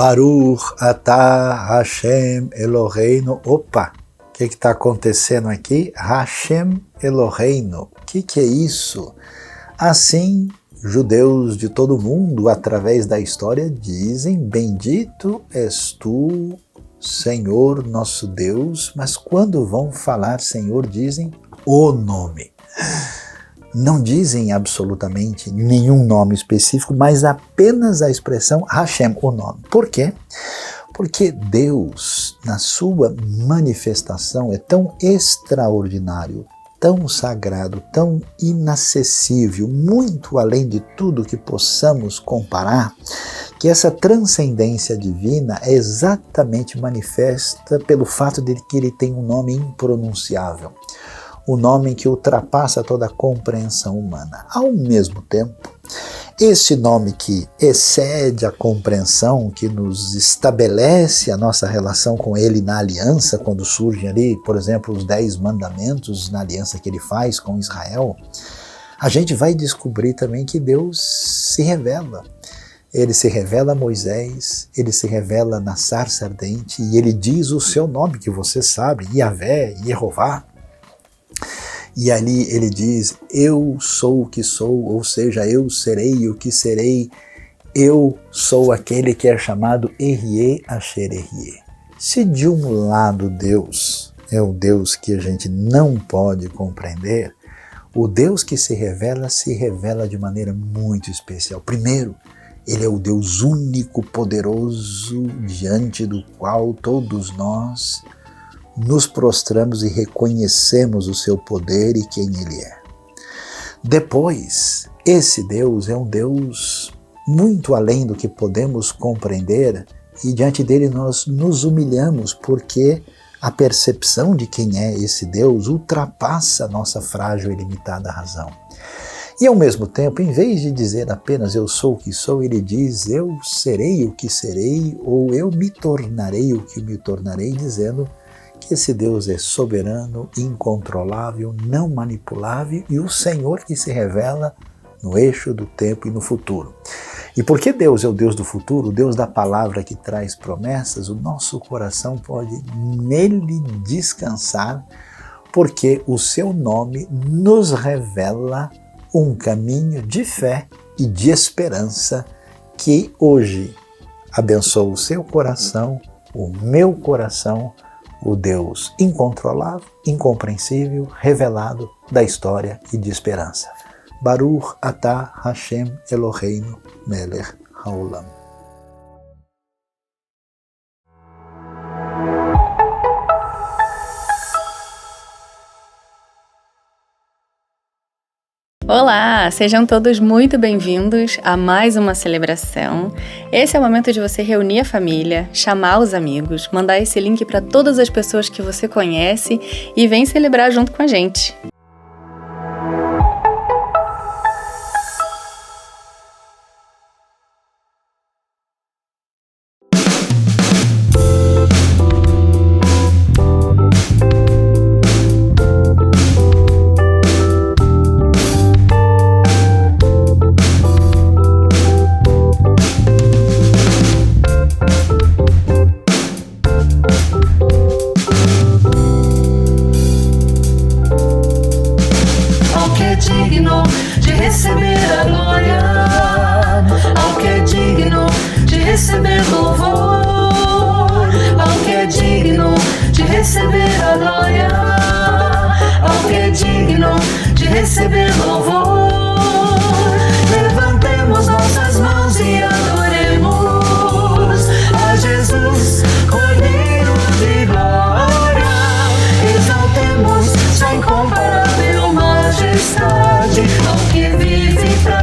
Baruch atah Hashem Eloheinu. Opa, o que está acontecendo aqui? Hashem Eloheinu. O que é isso? Assim, judeus de todo mundo, através da história, dizem: bendito és tu, Senhor nosso Deus, mas quando vão falar Senhor, dizem o nome. Não dizem absolutamente nenhum nome específico, mas apenas a expressão Hashem, o nome. Por quê? Porque Deus, na sua manifestação, é tão extraordinário, tão sagrado, tão inacessível, muito além de tudo que possamos comparar, que essa transcendência divina é exatamente manifesta pelo fato de que ele tem um nome impronunciável. O nome que ultrapassa toda a compreensão humana. Ao mesmo tempo, esse nome que excede a compreensão, que nos estabelece a nossa relação com ele na aliança, quando surgem ali, por exemplo, os 10 mandamentos na aliança que ele faz com Israel, a gente vai descobrir também que Deus se revela. Ele se revela a Moisés, ele se revela na sarça ardente e ele diz o seu nome, que você sabe, Yahvé, Yehová. E ali ele diz: eu sou o que sou, ou seja, eu serei o que serei, eu sou aquele que é chamado Ehyeh Asher Ehyeh. Se de um lado Deus é o Deus que a gente não pode compreender, o Deus que se revela de maneira muito especial. Primeiro, ele é o Deus único, poderoso, diante do qual todos nós nos prostramos e reconhecemos o seu poder e quem ele é. Depois, esse Deus é um Deus muito além do que podemos compreender e diante dele nós nos humilhamos porque a percepção de quem é esse Deus ultrapassa a nossa frágil e limitada razão. E ao mesmo tempo, em vez de dizer apenas eu sou o que sou, ele diz eu serei o que serei ou eu me tornarei o que me tornarei, dizendo que esse Deus é soberano, incontrolável, não manipulável e o Senhor que se revela no eixo do tempo e no futuro. E porque Deus é o Deus do futuro, o Deus da palavra que traz promessas, o nosso coração pode nele descansar, porque o seu nome nos revela um caminho de fé e de esperança que hoje abençoa o seu coração, o meu coração, o Deus incontrolável, incompreensível, revelado da história e de esperança. Baruch atah Hashem Eloheinu melech haolam. Olá, sejam todos muito bem-vindos a mais uma celebração. Esse é o momento de você reunir a família, chamar os amigos, mandar esse link para todas as pessoas que você conhece e vem celebrar junto com a gente.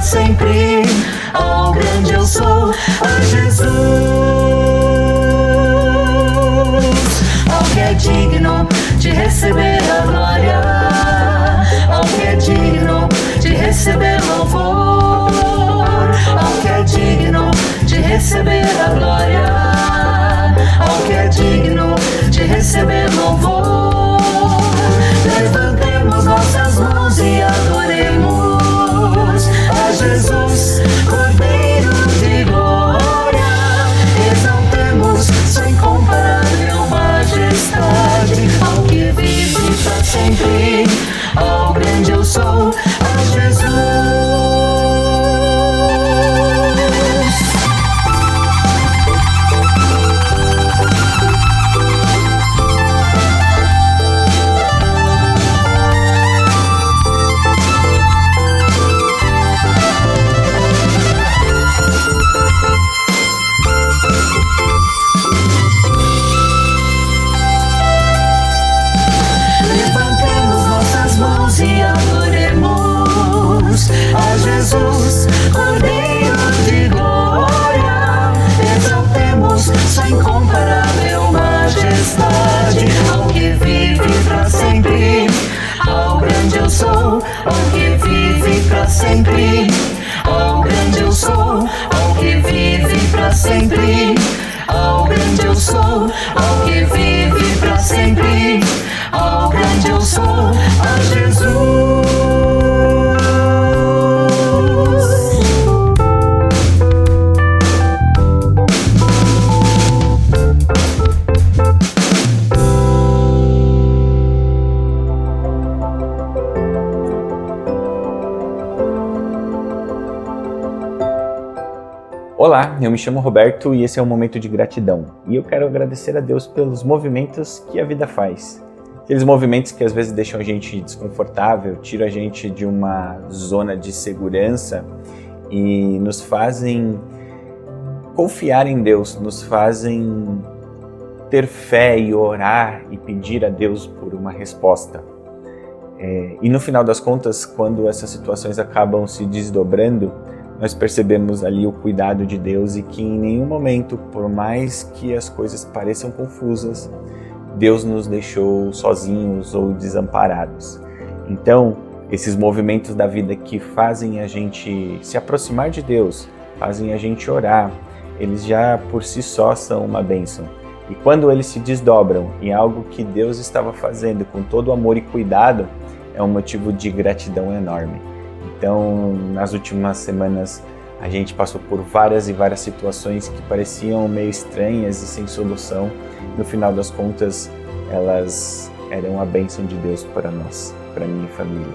Sempre ao grande eu sou, a Jesus, ao que é digno de receber a glória, ao que é digno de sou a Jesus. Olá, eu me chamo Roberto e esse é um momento de gratidão. E eu quero agradecer a Deus pelos movimentos que a vida faz. Aqueles movimentos que às vezes deixam a gente desconfortável, tiram a gente de uma zona de segurança e nos fazem confiar em Deus, nos fazem ter fé e orar e pedir a Deus por uma resposta. E no final das contas, quando essas situações acabam se desdobrando, nós percebemos ali o cuidado de Deus e que em nenhum momento, por mais que as coisas pareçam confusas, Deus nos deixou sozinhos ou desamparados. Então, esses movimentos da vida que fazem a gente se aproximar de Deus, fazem a gente orar, eles já por si só são uma bênção. E quando eles se desdobram em algo que Deus estava fazendo com todo amor e cuidado, é um motivo de gratidão enorme. Então, nas últimas semanas, a gente passou por várias e várias situações que pareciam meio estranhas e sem solução. No final das contas, elas eram a bênção de Deus para nós, para minha família.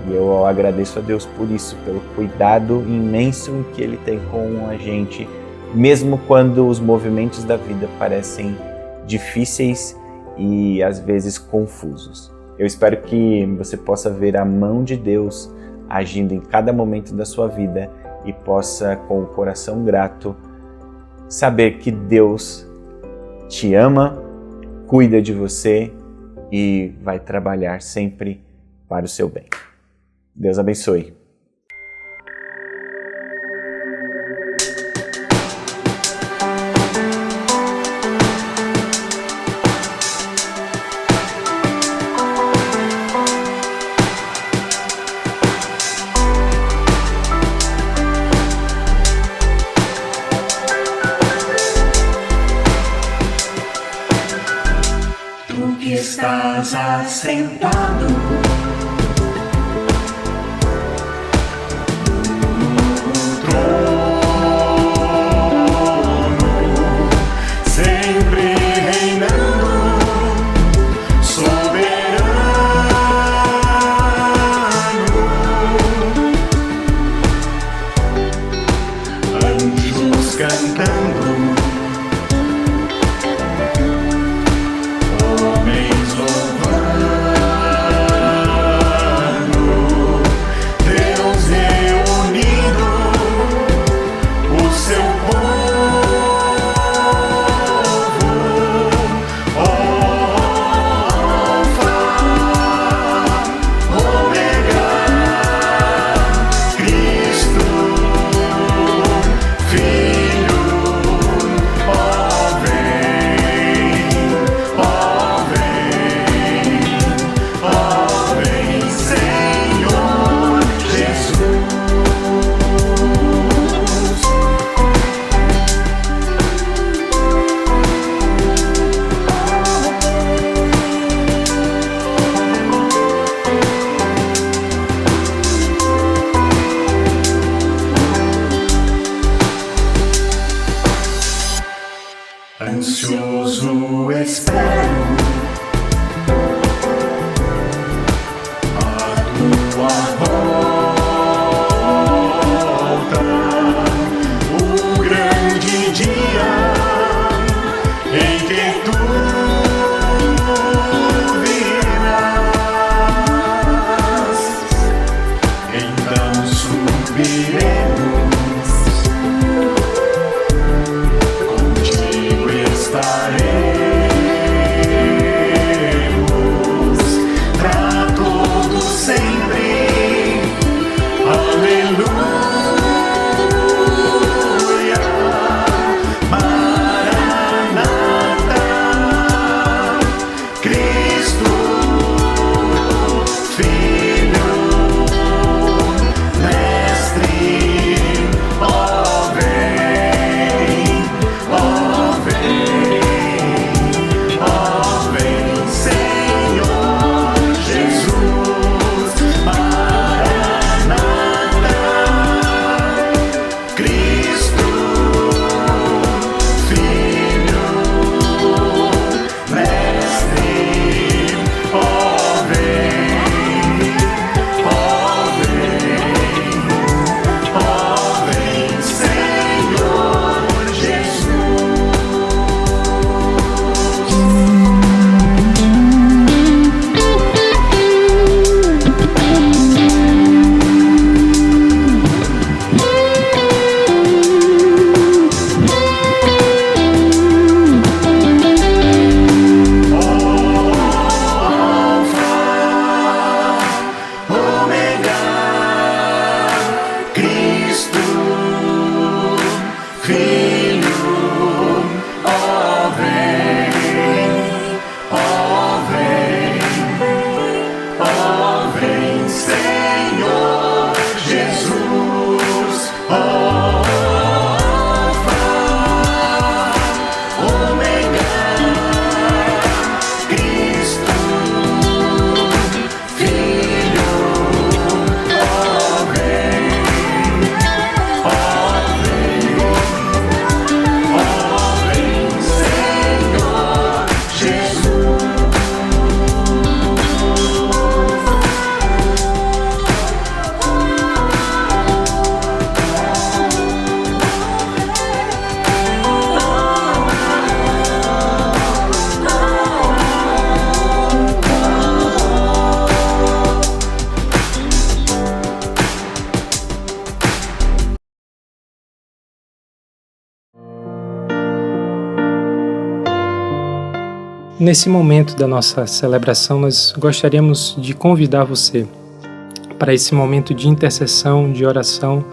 E eu agradeço a Deus por isso, pelo cuidado imenso que Ele tem com a gente, mesmo quando os movimentos da vida parecem difíceis e às vezes confusos. Eu espero que você possa ver a mão de Deus agindo em cada momento da sua vida e possa, com o coração grato, saber que Deus te ama, cuida de você e vai trabalhar sempre para o seu bem. Deus abençoe. Estás assentado no trono, sempre reinando, soberano. Anjos cantando, homens louvando. Nesse momento da nossa celebração, nós gostaríamos de convidar você para esse momento de intercessão, de oração,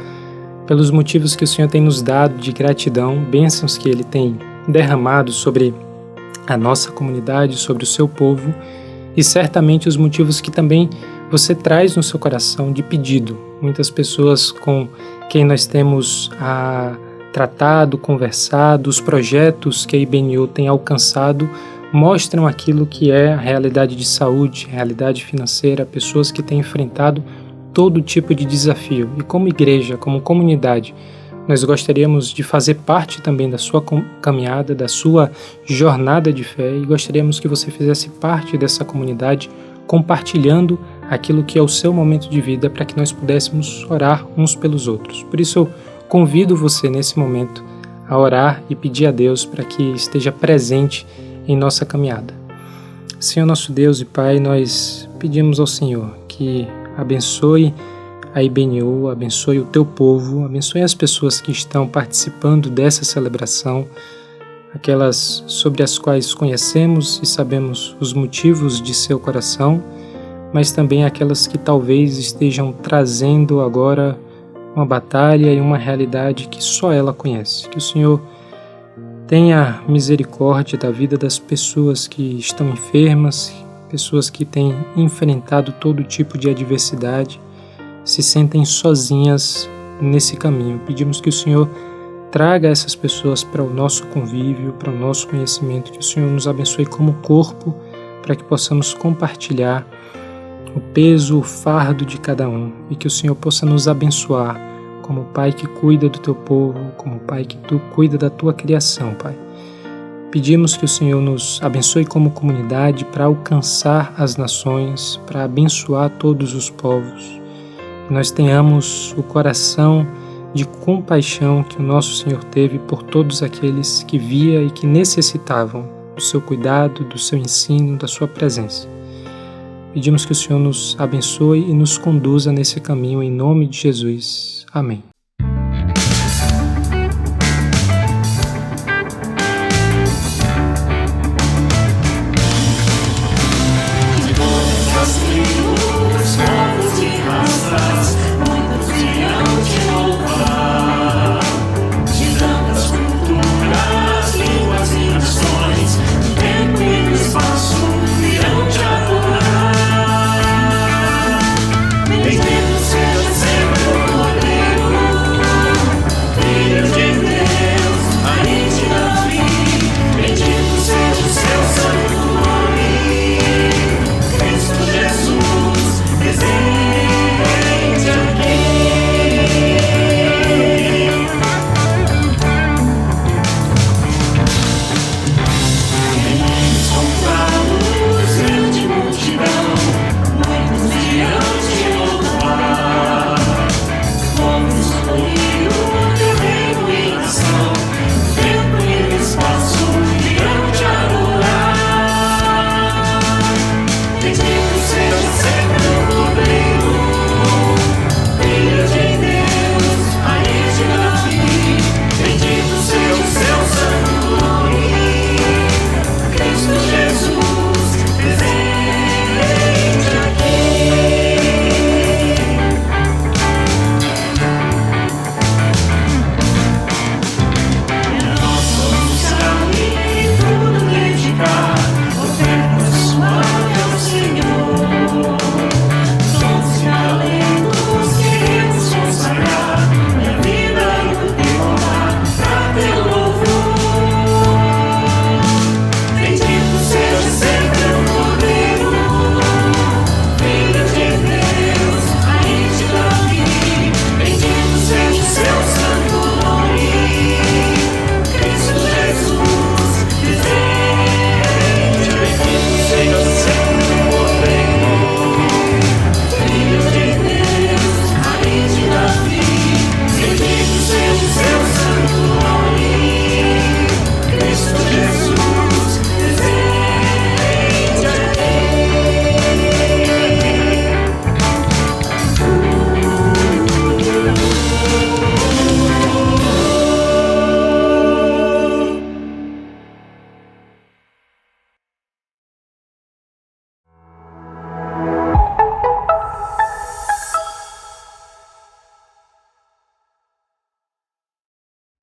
pelos motivos que o Senhor tem nos dado de gratidão, bênçãos que Ele tem derramado sobre a nossa comunidade, sobre o seu povo, e certamente os motivos que também você traz no seu coração de pedido. Muitas pessoas com quem nós temos tratado, conversado, os projetos que a IBNU tem alcançado mostram aquilo que é a realidade de saúde, realidade financeira, pessoas que têm enfrentado todo tipo de desafio. E como igreja, como comunidade, nós gostaríamos de fazer parte também da sua caminhada, da sua jornada de fé, e gostaríamos que você fizesse parte dessa comunidade, compartilhando aquilo que é o seu momento de vida, para que nós pudéssemos orar uns pelos outros. Por isso eu convido você nesse momento a orar e pedir a Deus para que esteja presente em nossa caminhada. Senhor nosso Deus e Pai, nós pedimos ao Senhor que abençoe a IBNU, abençoe o teu povo, abençoe as pessoas que estão participando dessa celebração, aquelas sobre as quais conhecemos e sabemos os motivos de seu coração, mas também aquelas que talvez estejam trazendo agora uma batalha e uma realidade que só ela conhece. Que o Senhor tenha misericórdia da vida das pessoas que estão enfermas, pessoas que têm enfrentado todo tipo de adversidade, se sentem sozinhas nesse caminho. Pedimos que o Senhor traga essas pessoas para o nosso convívio, para o nosso conhecimento, que o Senhor nos abençoe como corpo, para que possamos compartilhar o peso, o fardo de cada um, e que o Senhor possa nos abençoar como Pai que cuida do teu povo, como Pai que tu cuida da tua criação, Pai. Pedimos que o Senhor nos abençoe como comunidade para alcançar as nações, para abençoar todos os povos. Que nós tenhamos o coração de compaixão que o nosso Senhor teve por todos aqueles que via e que necessitavam do seu cuidado, do seu ensino, da sua presença. Pedimos que o Senhor nos abençoe e nos conduza nesse caminho em nome de Jesus. Amém. Bendito seja sempre o Cordeiro.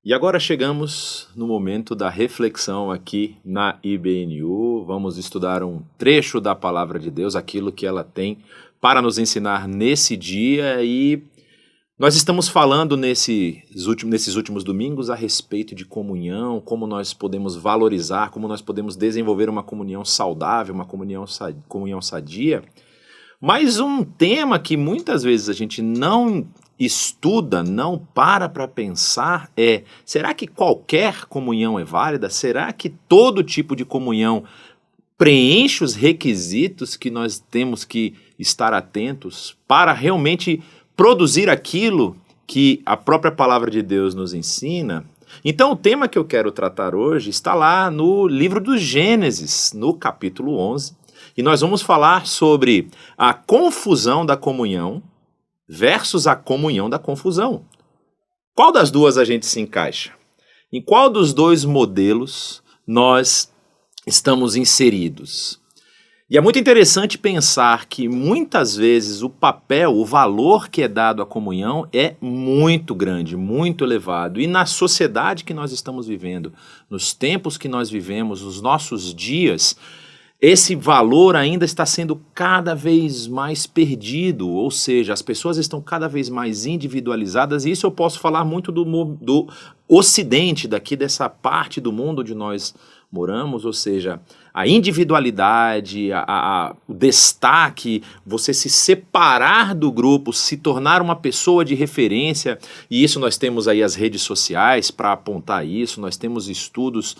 E agora chegamos no momento da reflexão aqui na IBNU. Vamos estudar um trecho da Palavra de Deus, aquilo que ela tem para nos ensinar nesse dia. E nós estamos falando nesses últimos domingos a respeito de comunhão, como nós podemos valorizar, como nós podemos desenvolver uma comunhão saudável, uma comunhão sadia. Mas um tema que muitas vezes a gente não estuda, não para pensar é: será que qualquer comunhão é válida? Será que todo tipo de comunhão preenche os requisitos que nós temos que estar atentos para realmente produzir aquilo que a própria palavra de Deus nos ensina? Então o tema que eu quero tratar hoje está lá no livro do Gênesis, no capítulo 11, e nós vamos falar sobre a confusão da comunhão versus a comunhão da confusão. Qual das duas a gente se encaixa? Em qual dos dois modelos nós estamos inseridos? E é muito interessante pensar que muitas vezes o papel, o valor que é dado à comunhão é muito grande, muito elevado. E na sociedade que nós estamos vivendo, nos tempos que nós vivemos, nos nossos dias, esse valor ainda está sendo cada vez mais perdido, ou seja, as pessoas estão cada vez mais individualizadas, e isso eu posso falar muito do Ocidente, daqui dessa parte do mundo onde nós moramos, ou seja, a individualidade, o destaque, você se separar do grupo, se tornar uma pessoa de referência, e isso nós temos aí as redes sociais para apontar isso, nós temos estudos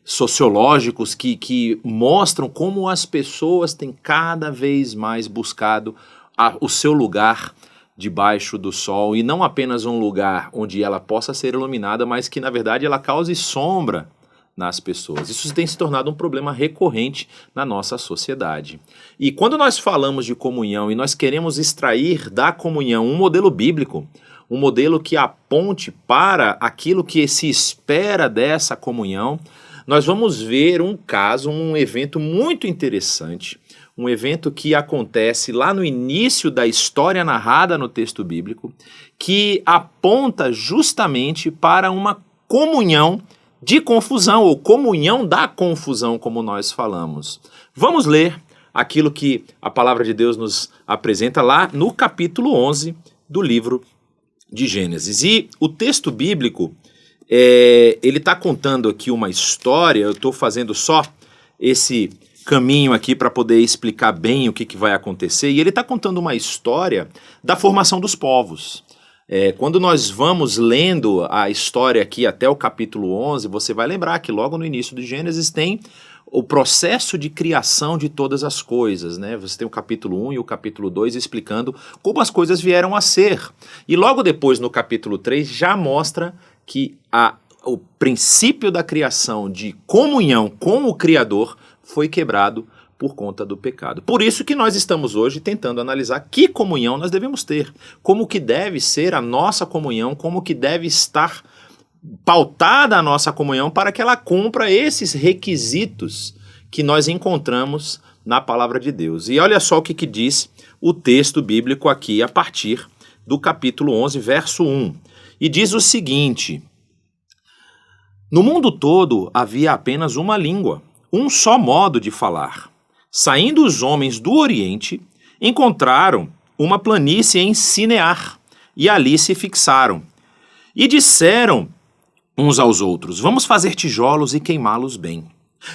sociológicos que mostram como as pessoas têm cada vez mais buscado o seu lugar debaixo do sol, e não apenas um lugar onde ela possa ser iluminada, mas que na verdade ela cause sombra nas pessoas. Isso tem se tornado um problema recorrente na nossa sociedade. E quando nós falamos de comunhão e nós queremos extrair da comunhão um modelo bíblico, um modelo que aponte para aquilo que se espera dessa comunhão, nós vamos ver um caso, um evento muito interessante, um evento que acontece lá no início da história narrada no texto bíblico, que aponta justamente para uma comunhão de confusão, ou comunhão da confusão, como nós falamos. Vamos ler aquilo que a palavra de Deus nos apresenta lá no capítulo 11 do livro de Gênesis. E o texto bíblico, ele está contando aqui uma história. Eu estou fazendo só esse caminho aqui para poder explicar bem o que vai acontecer, e ele está contando uma história da formação dos povos. Quando nós vamos lendo a história aqui até o capítulo 11, você vai lembrar que logo no início do Gênesis tem o processo de criação de todas as coisas, né? Você tem o capítulo 1 e o capítulo 2 explicando como as coisas vieram a ser. E logo depois, no capítulo 3, já mostra que o princípio da criação de comunhão com o Criador foi quebrado por conta do pecado. Por isso que nós estamos hoje tentando analisar que comunhão nós devemos ter, como que deve ser a nossa comunhão, como que deve estar pautada a nossa comunhão para que ela cumpra esses requisitos que nós encontramos na palavra de Deus. E olha só o que diz o texto bíblico aqui a partir do capítulo 11, verso 1. E diz o seguinte: no mundo todo havia apenas uma língua, um só modo de falar. Saindo os homens do Oriente, encontraram uma planície em Sinear, e ali se fixaram. E disseram uns aos outros: vamos fazer tijolos e queimá-los bem.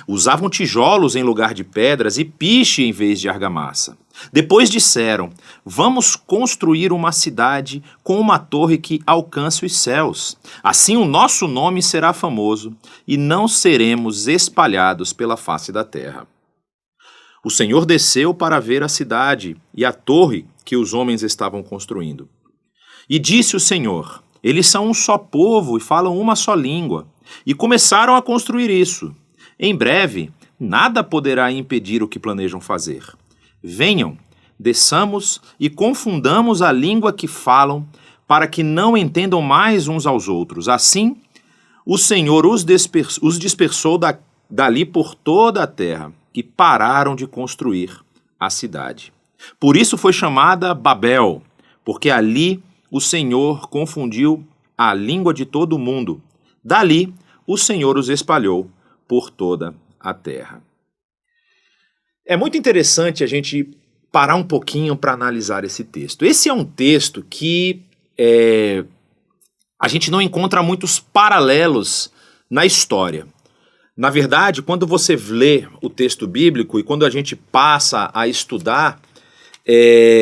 Usavam tijolos em lugar de pedras e piche em vez de argamassa. Depois disseram: vamos construir uma cidade com uma torre que alcance os céus. Assim o nosso nome será famoso e não seremos espalhados pela face da terra. O Senhor desceu para ver a cidade e a torre que os homens estavam construindo. E disse o Senhor: eles são um só povo e falam uma só língua. E começaram a construir isso. Em breve, nada poderá impedir o que planejam fazer. Venham, desçamos e confundamos a língua que falam, para que não entendam mais uns aos outros. Assim, o Senhor os dispersou dali por toda a terra, e pararam de construir a cidade. Por isso foi chamada Babel, porque ali o Senhor confundiu a língua de todo o mundo. Dali, o Senhor os espalhou por toda a terra. É muito interessante a gente parar um pouquinho para analisar esse texto. Esse é um texto que a gente não encontra muitos paralelos na história. Na verdade, quando você lê o texto bíblico e quando a gente passa a estudar,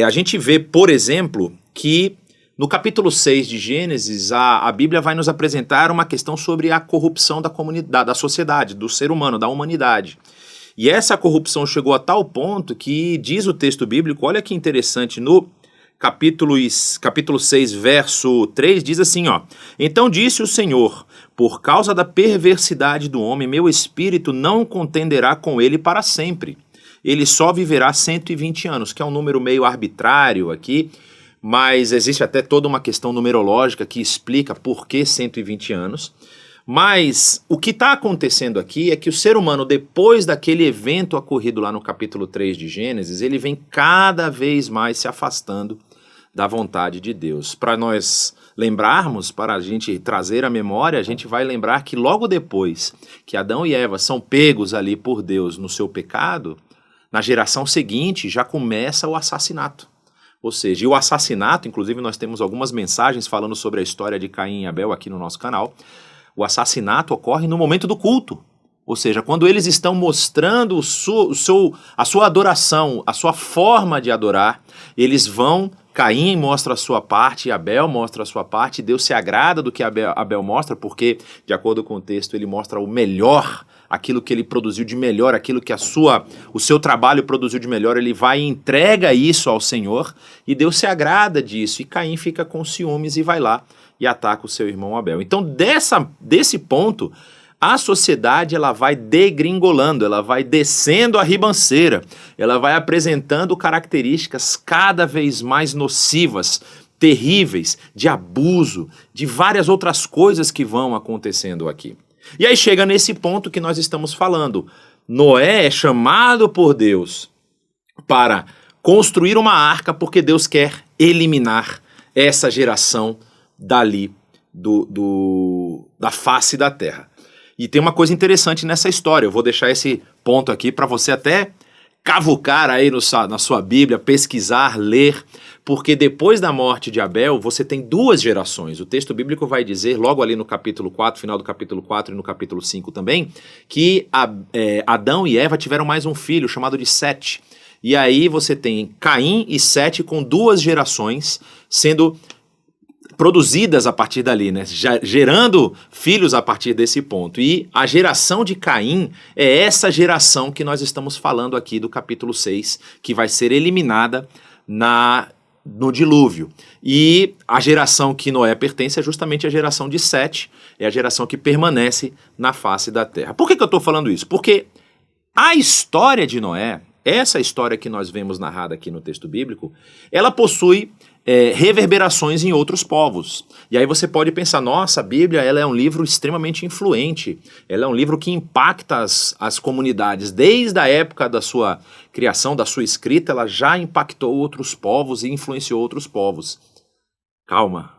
a gente vê, por exemplo, que no capítulo 6 de Gênesis, a Bíblia vai nos apresentar uma questão sobre a corrupção da comunidade, da sociedade, do ser humano, da humanidade. E essa corrupção chegou a tal ponto que diz o texto bíblico, olha que interessante, no capítulo 6, verso 3, diz assim, ó: Então disse o Senhor, por causa da perversidade do homem, meu espírito não contenderá com ele para sempre. Ele só viverá 120 anos, que é um número meio arbitrário aqui, mas existe até toda uma questão numerológica que explica por que 120 anos. Mas o que está acontecendo aqui é que o ser humano, depois daquele evento ocorrido lá no capítulo 3 de Gênesis, ele vem cada vez mais se afastando da vontade de Deus. Para nós lembrarmos, para a gente trazer a memória, a gente vai lembrar que logo depois que Adão e Eva são pegos ali por Deus no seu pecado, na geração seguinte já começa o assassinato. Ou seja, e o assassinato, inclusive nós temos algumas mensagens falando sobre a história de Caim e Abel aqui no nosso canal. O assassinato ocorre no momento do culto, ou seja, quando eles estão mostrando a sua adoração, a sua forma de adorar, eles vão, Caim mostra a sua parte, Abel mostra a sua parte, Deus se agrada do que Abel mostra, porque, de acordo com o texto, ele mostra o melhor, aquilo que ele produziu de melhor, aquilo que o seu trabalho produziu de melhor, ele vai e entrega isso ao Senhor, e Deus se agrada disso, e Caim fica com ciúmes e vai lá e ataca o seu irmão Abel. Então, desse ponto, a sociedade ela vai degringolando, ela vai descendo a ribanceira, ela vai apresentando características cada vez mais nocivas, terríveis, de abuso, de várias outras coisas que vão acontecendo aqui. E aí chega nesse ponto que nós estamos falando. Noé é chamado por Deus para construir uma arca porque Deus quer eliminar essa geração dali da face da terra. E tem uma coisa interessante nessa história, eu vou deixar esse ponto aqui para você até cavucar aí na sua Bíblia, pesquisar, ler, porque depois da morte de Abel, você tem duas gerações. O texto bíblico vai dizer, logo ali no capítulo 4, final do capítulo 4 e no capítulo 5 também, que Adão e Eva tiveram mais um filho chamado de Sete. E aí você tem Caim e Sete com duas gerações sendo produzidas a partir dali, né? Gerando filhos a partir desse ponto. E a geração de Caim é essa geração que nós estamos falando aqui do capítulo 6, que vai ser eliminada no dilúvio. E a geração que Noé pertence é justamente a geração de Sete, é a geração que permanece na face da terra. Por que eu estou falando isso? Porque a história de Noé, essa história que nós vemos narrada aqui no texto bíblico, ela possui reverberações em outros povos. E aí você pode pensar, nossa, a Bíblia ela é um livro extremamente influente, ela é um livro que impacta as comunidades. Desde a época da sua criação, da sua escrita, ela já impactou outros povos e influenciou outros povos. Calma,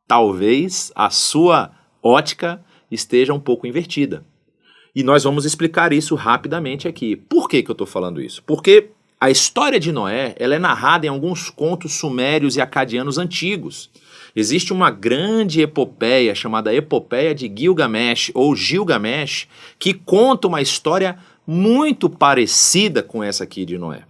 talvez a sua ótica esteja um pouco invertida. E nós vamos explicar isso rapidamente aqui. Por que eu estou falando isso? Porque a história de Noé ela é narrada em alguns contos sumérios e acadianos antigos. Existe uma grande epopeia chamada Epopeia de Gilgamesh, ou Gilgamesh, que conta uma história muito parecida com essa aqui de Noé.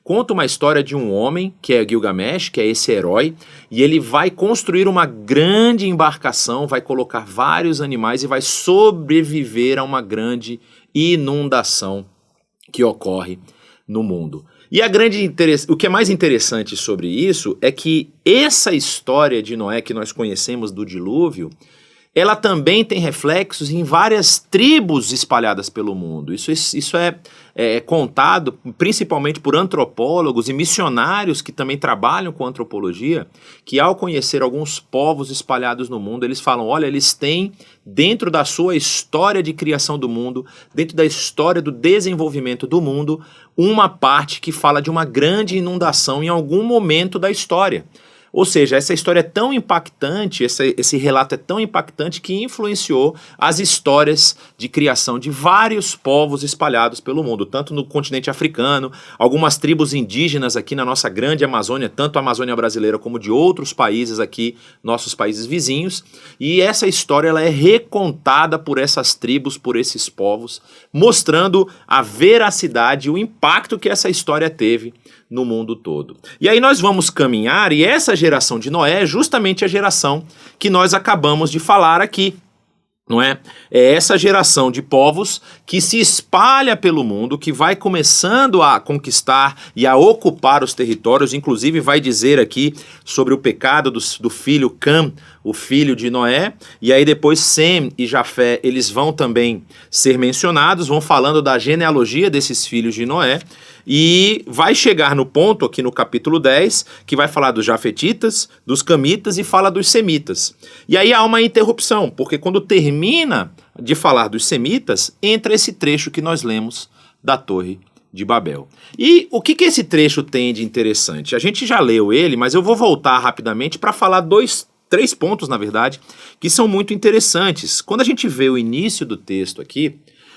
Conta uma história de um homem, que é Gilgamesh, que é esse herói, e ele vai construir uma grande embarcação, vai colocar vários animais e vai sobreviver a uma grande inundação que ocorre no mundo. E o que é mais interessante sobre isso é que essa história de Noé que nós conhecemos do dilúvio, ela também tem reflexos em várias tribos espalhadas pelo mundo. Isso é contado principalmente por antropólogos e missionários que também trabalham com antropologia, que ao conhecer alguns povos espalhados no mundo, eles falam, olha, eles têm dentro da sua história de criação do mundo, dentro da história do desenvolvimento do mundo, uma parte que fala de uma grande inundação em algum momento da história. Ou seja, essa história é tão impactante, esse relato é tão impactante que influenciou as histórias de criação de vários povos espalhados pelo mundo, tanto no continente africano, algumas tribos indígenas aqui na nossa grande Amazônia, tanto a Amazônia brasileira como de outros países aqui, nossos países vizinhos, e essa história ela é recontada por essas tribos, por esses povos, mostrando a veracidade e o impacto que essa história teve no mundo todo. E aí nós vamos caminhar, e essa geração de Noé é justamente a geração que nós acabamos de falar aqui, não é? É essa geração de povos que se espalha pelo mundo, que vai começando a conquistar e a ocupar os territórios, inclusive vai dizer aqui sobre o pecado do filho Cam, o filho de Noé, e aí depois Sem e Jafé, eles vão também ser mencionados, vão falando da genealogia desses filhos de Noé, e vai chegar no ponto aqui no capítulo 10, que vai falar dos jafetitas, dos camitas e fala dos semitas. E aí há uma interrupção, porque quando termina de falar dos semitas, entra esse trecho que nós lemos da Torre de Babel. E o que esse trecho tem de interessante? A gente já leu ele, mas eu vou voltar rapidamente para falar três pontos, na verdade, que são muito interessantes. Quando a gente vê o início do texto aqui,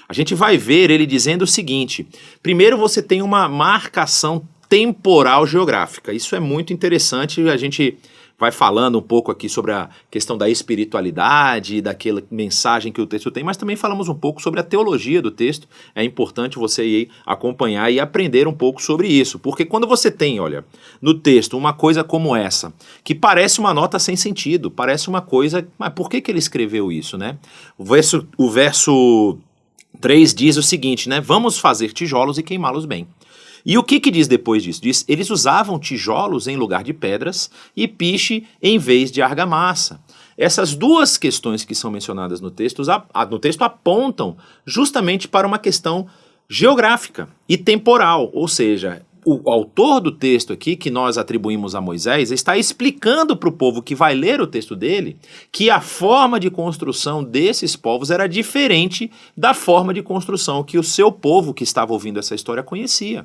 a gente vai ver ele dizendo o seguinte: primeiro você tem uma marcação temporal geográfica. Isso é muito interessante, a gente vai falando um pouco aqui sobre a questão da espiritualidade, daquela mensagem que o texto tem, mas também falamos um pouco sobre a teologia do texto. É importante você ir acompanhar e aprender um pouco sobre isso, porque quando você tem, olha, no texto uma coisa como essa, que parece uma nota sem sentido, parece uma coisa, mas por que ele escreveu isso, né? O verso 3 diz o seguinte, né? Vamos fazer tijolos e queimá-los bem. E o que diz depois disso? Diz, eles usavam tijolos em lugar de pedras e piche em vez de argamassa. Essas duas questões que são mencionadas no texto apontam justamente para uma questão geográfica e temporal, ou seja, o autor do texto aqui, que nós atribuímos a Moisés, está explicando para o povo que vai ler o texto dele que a forma de construção desses povos era diferente da forma de construção que o seu povo que estava ouvindo essa história conhecia.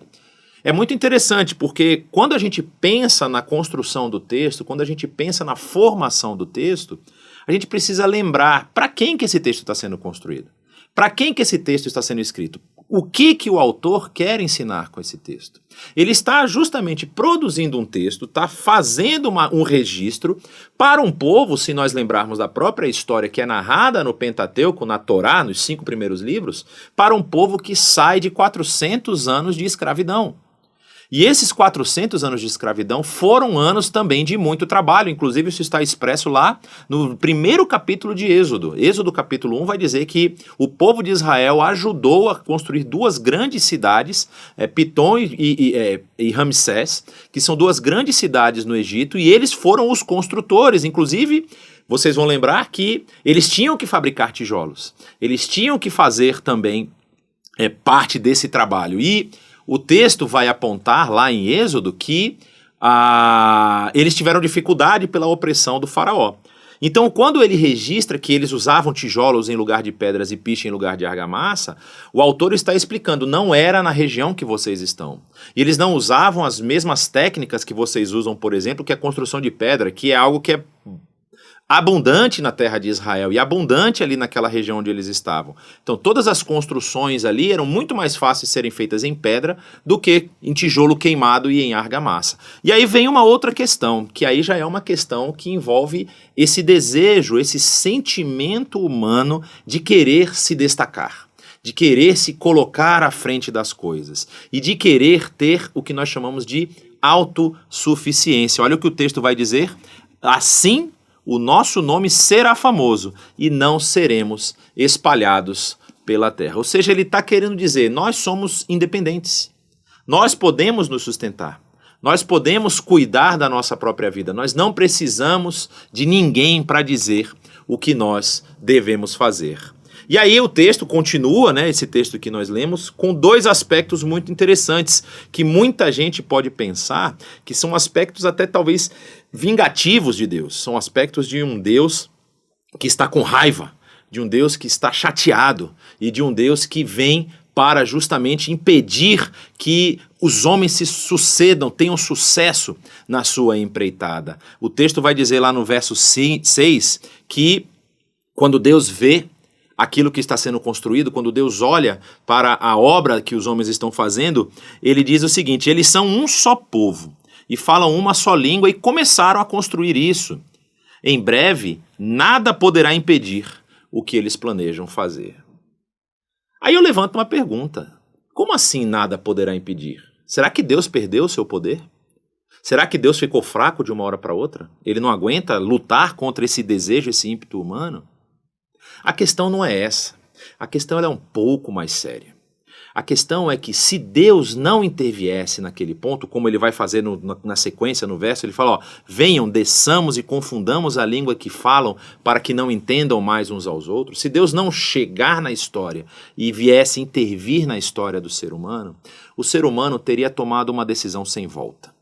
É muito interessante porque quando a gente pensa na construção do texto, quando a gente pensa na formação do texto, a gente precisa lembrar para quem que esse texto está sendo construído, para quem que esse texto está sendo escrito. O que o autor quer ensinar com esse texto? Ele está justamente produzindo um texto, está fazendo um registro para um povo, se nós lembrarmos da própria história que é narrada no Pentateuco, na Torá, nos 5 primeiros livros, para um povo que sai de 400 anos de escravidão. E esses 400 anos de escravidão foram anos também de muito trabalho, inclusive isso está expresso lá no primeiro capítulo de Êxodo. Êxodo capítulo 1 vai dizer que o povo de Israel ajudou a construir 2 grandes cidades, Pitom e Ramsés, que são 2 grandes cidades no Egito, e eles foram os construtores, inclusive. Vocês vão lembrar que eles tinham que fabricar tijolos, eles tinham que fazer também parte desse trabalho. E o texto vai apontar lá em Êxodo que eles tiveram dificuldade pela opressão do faraó. Então, quando ele registra que eles usavam tijolos em lugar de pedras e piche em lugar de argamassa, o autor está explicando, não era na região que vocês estão. E eles não usavam as mesmas técnicas que vocês usam, por exemplo, que é a construção de pedra, que é algo que é abundante na terra de Israel e abundante ali naquela região onde eles estavam. Então todas as construções ali eram muito mais fáceis de serem feitas em pedra do que em tijolo queimado e em argamassa. E aí vem uma outra questão, que aí já é uma questão que envolve esse desejo, esse sentimento humano de querer se destacar, de querer se colocar à frente das coisas e de querer ter o que nós chamamos de autossuficiência. Olha o que o texto vai dizer, assim o nosso nome será famoso e não seremos espalhados pela terra. Ou seja, ele está querendo dizer, nós somos independentes, nós podemos nos sustentar, nós podemos cuidar da nossa própria vida, nós não precisamos de ninguém para dizer o que nós devemos fazer. E aí o texto continua, né, esse texto que nós lemos, com 2 aspectos muito interessantes, que muita gente pode pensar que são aspectos até talvez vingativos de Deus, são aspectos de um Deus que está com raiva, de um Deus que está chateado e de um Deus que vem para justamente impedir que os homens se sucedam, tenham sucesso na sua empreitada. O texto vai dizer lá no verso 6 que quando Deus vê aquilo que está sendo construído, quando Deus olha para a obra que os homens estão fazendo, ele diz o seguinte: eles são um só povo e falam uma só língua e começaram a construir isso. Em breve, nada poderá impedir o que eles planejam fazer. Aí eu levanto uma pergunta: como assim nada poderá impedir? Será que Deus perdeu o seu poder? Será que Deus ficou fraco de uma hora para outra? Ele não aguenta lutar contra esse desejo, esse ímpeto humano? A questão não é essa. A questão é um pouco mais séria. A questão é que se Deus não interviesse naquele ponto, como ele vai fazer na sequência, no verso, ele fala, ó, venham, desçamos e confundamos a língua que falam para que não entendam mais uns aos outros. Se Deus não chegar na história e viesse intervir na história do ser humano, o ser humano teria tomado uma decisão sem volta,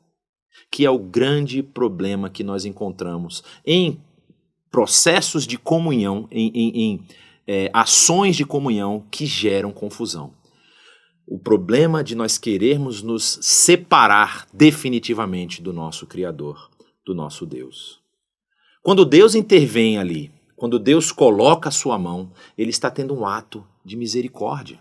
que é o grande problema que nós encontramos em processos de comunhão, em ações de comunhão que geram confusão. O problema de nós querermos nos separar definitivamente do nosso Criador, do nosso Deus. Quando Deus intervém ali, quando Deus coloca a sua mão, ele está tendo um ato de misericórdia.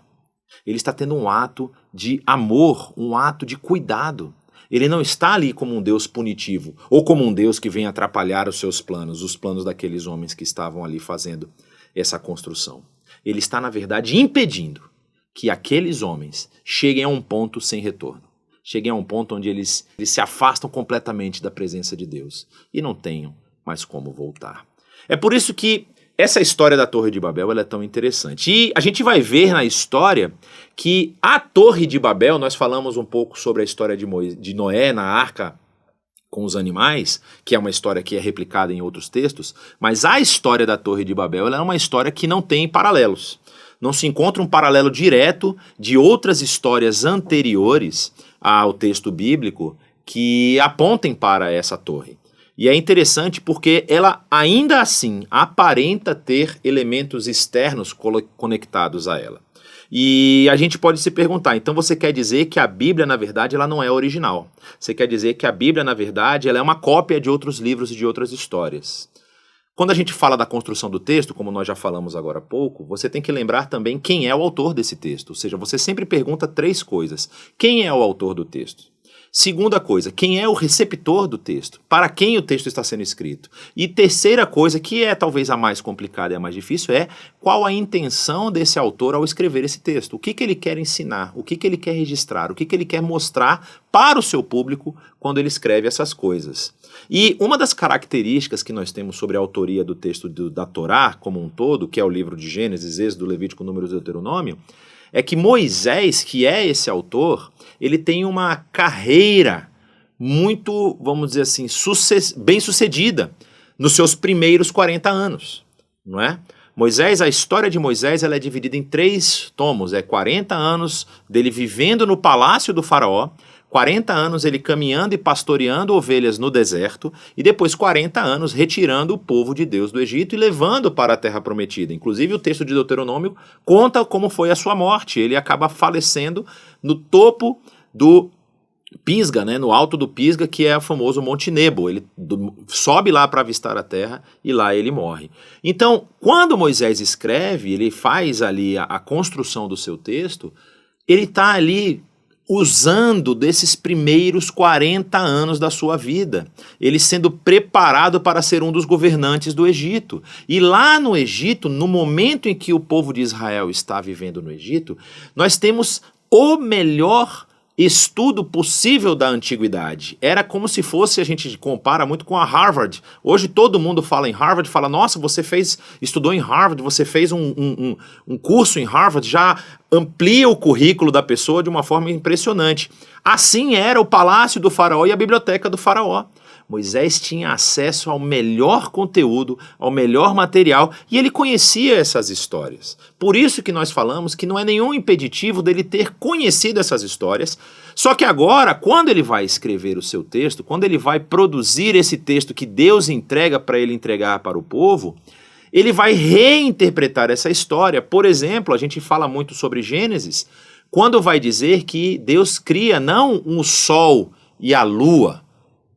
Ele está tendo um ato de amor, um ato de cuidado. Ele não está ali como um Deus punitivo, ou como um Deus que vem atrapalhar os seus planos, os planos daqueles homens que estavam ali fazendo essa construção. Ele está, na verdade, impedindo que aqueles homens cheguem a um ponto sem retorno. Cheguem a um ponto onde eles se afastam completamente da presença de Deus e não tenham mais como voltar. É por isso que essa história da Torre de Babel ela é tão interessante. E a gente vai ver na história que a Torre de Babel, nós falamos um pouco sobre a história de Noé na arca com os animais, que é uma história que é replicada em outros textos, mas a história da Torre de Babel ela é uma história que não tem paralelos. Não se encontra um paralelo direto de outras histórias anteriores ao texto bíblico que apontem para essa torre. E é interessante porque ela ainda assim aparenta ter elementos externos conectados a ela. E a gente pode se perguntar, então você quer dizer que a Bíblia, na verdade, ela não é original. Você quer dizer que a Bíblia, na verdade, ela é uma cópia de outros livros e de outras histórias. Quando a gente fala da construção do texto, como nós já falamos agora há pouco, você tem que lembrar também quem é o autor desse texto. Ou seja, você sempre pergunta 3 coisas. Quem é o autor do texto? Segunda coisa, quem é o receptor do texto? Para quem o texto está sendo escrito? E terceira coisa, que é talvez a mais complicada e a mais difícil, é qual a intenção desse autor ao escrever esse texto? O que ele quer ensinar? O que ele quer registrar? O que ele quer mostrar para o seu público quando ele escreve essas coisas? E uma das características que nós temos sobre a autoria do texto da Torá como um todo, que é o livro de Gênesis, Êxodo, Levítico, Números e Deuteronômio, é que Moisés, que é esse autor, ele tem uma carreira muito, vamos dizer assim, bem-sucedida nos seus primeiros 40 anos, não é? Moisés, a história de Moisés, ela é dividida em 3 tomos, 40 anos dele vivendo no palácio do faraó, 40 anos ele caminhando e pastoreando ovelhas no deserto, e depois 40 anos retirando o povo de Deus do Egito e levando para a terra prometida. Inclusive o texto de Deuteronômio conta como foi a sua morte. Ele acaba falecendo no topo do Pisga, né, no alto do Pisga, que é o famoso Monte Nebo. Ele sobe lá para avistar a terra e lá ele morre. Então, quando Moisés escreve, ele faz ali a construção do seu texto, ele está ali usando desses primeiros 40 anos da sua vida, ele sendo preparado para ser um dos governantes do Egito. E lá no Egito, no momento em que o povo de Israel está vivendo no Egito, nós temos o melhor estudo possível da antiguidade. Era como se fosse, a gente compara muito com a Harvard. Hoje todo mundo fala em Harvard, fala, nossa, você estudou em Harvard, você fez um curso em Harvard, já amplia o currículo da pessoa de uma forma impressionante. Assim era o palácio do faraó e a biblioteca do faraó. Moisés tinha acesso ao melhor conteúdo, ao melhor material, e ele conhecia essas histórias. Por isso que nós falamos que não é nenhum impeditivo dele ter conhecido essas histórias, só que agora, quando ele vai escrever o seu texto, quando ele vai produzir esse texto que Deus entrega para ele entregar para o povo, ele vai reinterpretar essa história. Por exemplo, a gente fala muito sobre Gênesis, quando vai dizer que Deus cria não um sol e a lua,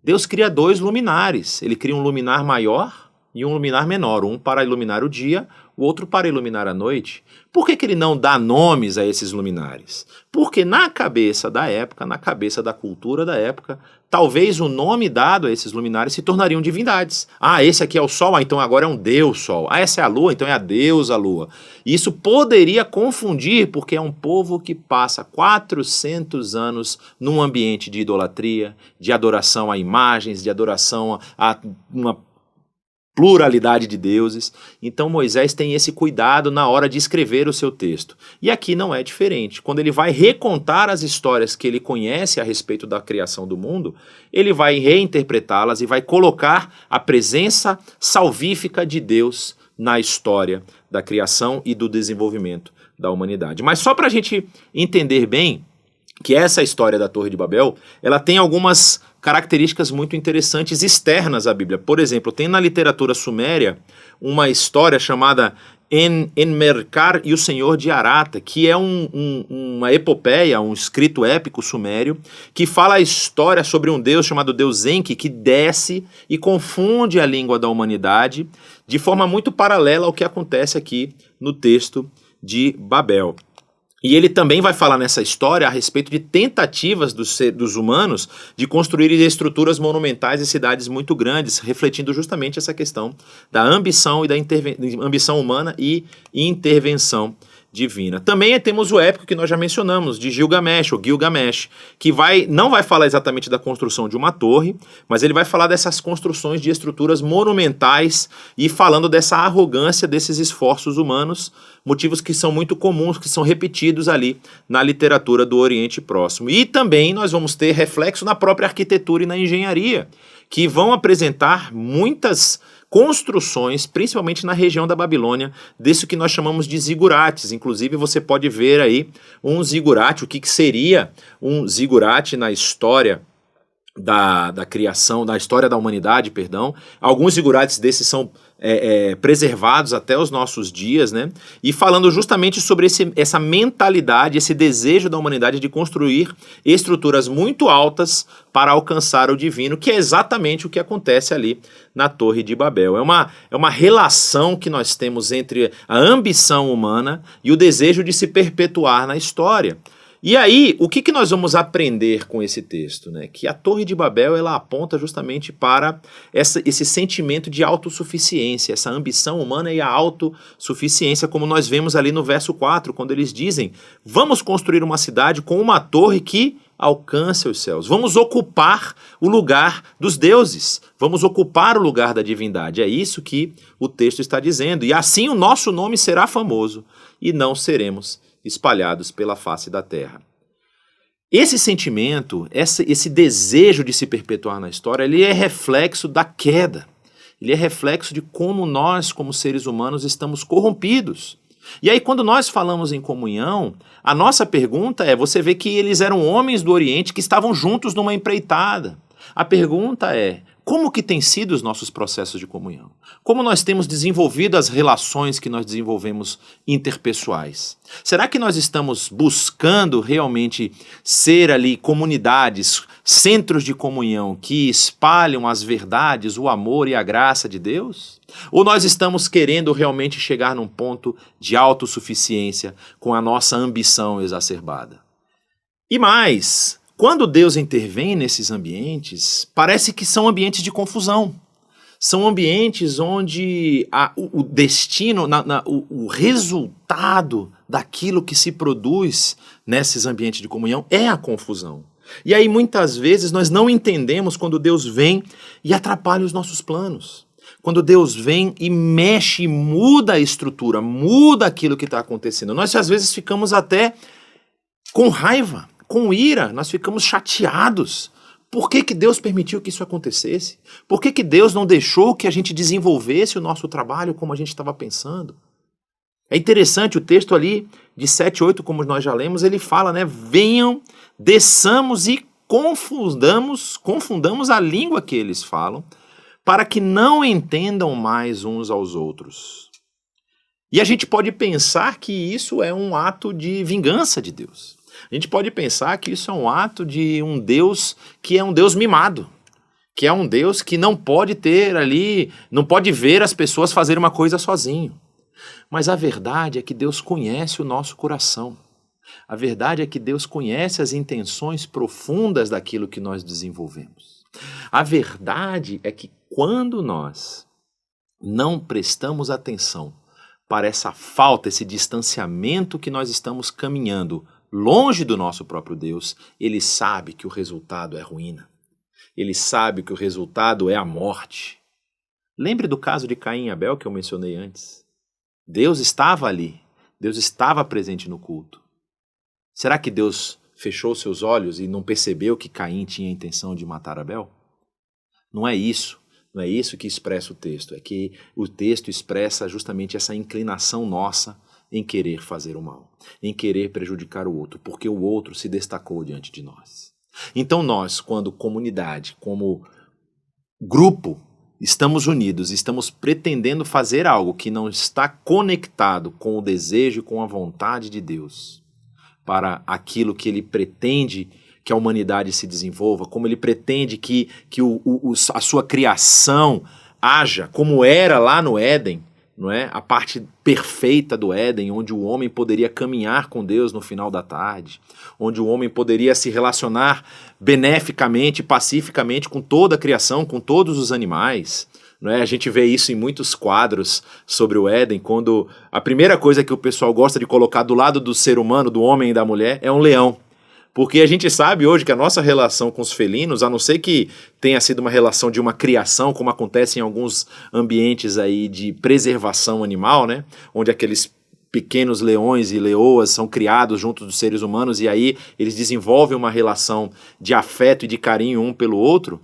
Deus cria 2 luminares. Ele cria um luminar maior e um luminar menor, um para iluminar o dia, o outro para iluminar a noite. Por que ele não dá nomes a esses luminares? Porque na cabeça da época, na cabeça da cultura da época, talvez o nome dado a esses luminares se tornariam divindades. Ah, esse aqui é o Sol, então agora é um Deus Sol. Ah, essa é a Lua, então é a deusa Lua. E isso poderia confundir, porque é um povo que passa 400 anos num ambiente de idolatria, de adoração a imagens, de adoração a uma pluralidade de deuses. Então Moisés tem esse cuidado na hora de escrever o seu texto. E aqui não é diferente. Quando ele vai recontar as histórias que ele conhece a respeito da criação do mundo, ele vai reinterpretá-las e vai colocar a presença salvífica de Deus na história da criação e do desenvolvimento da humanidade. Mas só para a gente entender bem que essa história da Torre de Babel, ela tem algumas características muito interessantes externas à Bíblia. Por exemplo, tem na literatura suméria uma história chamada Enmerkar e o Senhor de Arata, que é uma epopeia, um escrito épico sumério, que fala a história sobre um deus chamado Deus Enki, que desce e confunde a língua da humanidade de forma muito paralela ao que acontece aqui no texto de Babel. E ele também vai falar nessa história a respeito de tentativas dos humanos de construir estruturas monumentais e cidades muito grandes, refletindo justamente essa questão da ambição e da ambição humana e intervenção divina. Também temos o épico que nós já mencionamos, de Gilgamesh, ou Gilgamesh, que não vai falar exatamente da construção de uma torre, mas ele vai falar dessas construções de estruturas monumentais e falando dessa arrogância desses esforços humanos, motivos que são muito comuns, que são repetidos ali na literatura do Oriente Próximo. E também nós vamos ter reflexo na própria arquitetura e na engenharia, que vão apresentar muitas construções, principalmente na região da Babilônia, desse que nós chamamos de zigurates. Inclusive você pode ver aí um zigurate, o que seria um zigurate na história da criação, da história da humanidade, perdão. Alguns zigurates desses são preservados até os nossos dias, né? E falando justamente sobre essa mentalidade, esse desejo da humanidade de construir estruturas muito altas para alcançar o divino, que é exatamente o que acontece ali na Torre de Babel. É uma relação que nós temos entre a ambição humana e o desejo de se perpetuar na história. E aí, o que nós vamos aprender com esse texto? Né? Que a Torre de Babel ela aponta justamente para esse sentimento de autossuficiência, essa ambição humana e a autossuficiência, como nós vemos ali no verso 4, quando eles dizem: vamos construir uma cidade com uma torre que alcance os céus. Vamos ocupar o lugar dos deuses. Vamos ocupar o lugar da divindade. É isso que o texto está dizendo. E assim o nosso nome será famoso e não seremos espalhados pela face da terra. Esse sentimento, esse desejo de se perpetuar na história, ele é reflexo da queda. Ele é reflexo de como nós, como seres humanos, estamos corrompidos. E aí, quando nós falamos em comunhão, a nossa pergunta é, você vê que eles eram homens do Oriente que estavam juntos numa empreitada. A pergunta é, como que têm sido os nossos processos de comunhão? Como nós temos desenvolvido as relações que nós desenvolvemos interpessoais? Será que nós estamos buscando realmente ser ali comunidades, centros de comunhão que espalham as verdades, o amor e a graça de Deus? Ou nós estamos querendo realmente chegar num ponto de autossuficiência com a nossa ambição exacerbada? E mais, quando Deus intervém nesses ambientes, parece que são ambientes de confusão. São ambientes onde o destino, o resultado daquilo que se produz nesses ambientes de comunhão é a confusão. E aí muitas vezes nós não entendemos quando Deus vem e atrapalha os nossos planos. Quando Deus vem e mexe, muda a estrutura, muda aquilo que está acontecendo. Nós às vezes ficamos até com raiva, com ira, nós ficamos chateados. Por que Deus permitiu que isso acontecesse? Por que Deus não deixou que a gente desenvolvesse o nosso trabalho como a gente estava pensando? É interessante, o texto ali de 7, 8, como nós já lemos, ele fala, né? Venham, desçamos e confundamos a língua que eles falam, para que não entendam mais uns aos outros. E a gente pode pensar que isso é um ato de vingança de Deus. A gente pode pensar que isso é um ato de um Deus que é um Deus mimado, que é um Deus que não pode ter ali, não pode ver as pessoas fazerem uma coisa sozinho. Mas a verdade é que Deus conhece o nosso coração. A verdade é que Deus conhece as intenções profundas daquilo que nós desenvolvemos. A verdade é que quando nós não prestamos atenção para essa falta, esse distanciamento que nós estamos caminhando longe do nosso próprio Deus, Ele sabe que o resultado é ruína. Ele sabe que o resultado é a morte. Lembre do caso de Caim e Abel que eu mencionei antes. Deus estava ali, Deus estava presente no culto. Será que Deus fechou seus olhos e não percebeu que Caim tinha a intenção de matar Abel? Não é isso. Não é isso que expressa o texto. É que o texto expressa justamente essa inclinação nossa em querer fazer o mal, em querer prejudicar o outro, porque o outro se destacou diante de nós. Então nós, quando comunidade, como grupo, estamos unidos, estamos pretendendo fazer algo que não está conectado com o desejo e com a vontade de Deus, para aquilo que Ele pretende que a humanidade se desenvolva, como Ele pretende que a sua criação haja, como era lá no Éden, não é? A parte perfeita do Éden, onde o homem poderia caminhar com Deus no final da tarde, onde o homem poderia se relacionar beneficamente, pacificamente com toda a criação, com todos os animais. Não é? A gente vê isso em muitos quadros sobre o Éden, quando a primeira coisa que o pessoal gosta de colocar do lado do ser humano, do homem e da mulher, é um leão. Porque a gente sabe hoje que a nossa relação com os felinos, a não ser que tenha sido uma relação de uma criação, como acontece em alguns ambientes aí de preservação animal, né? Onde aqueles pequenos leões e leoas são criados junto dos seres humanos e aí eles desenvolvem uma relação de afeto e de carinho um pelo outro.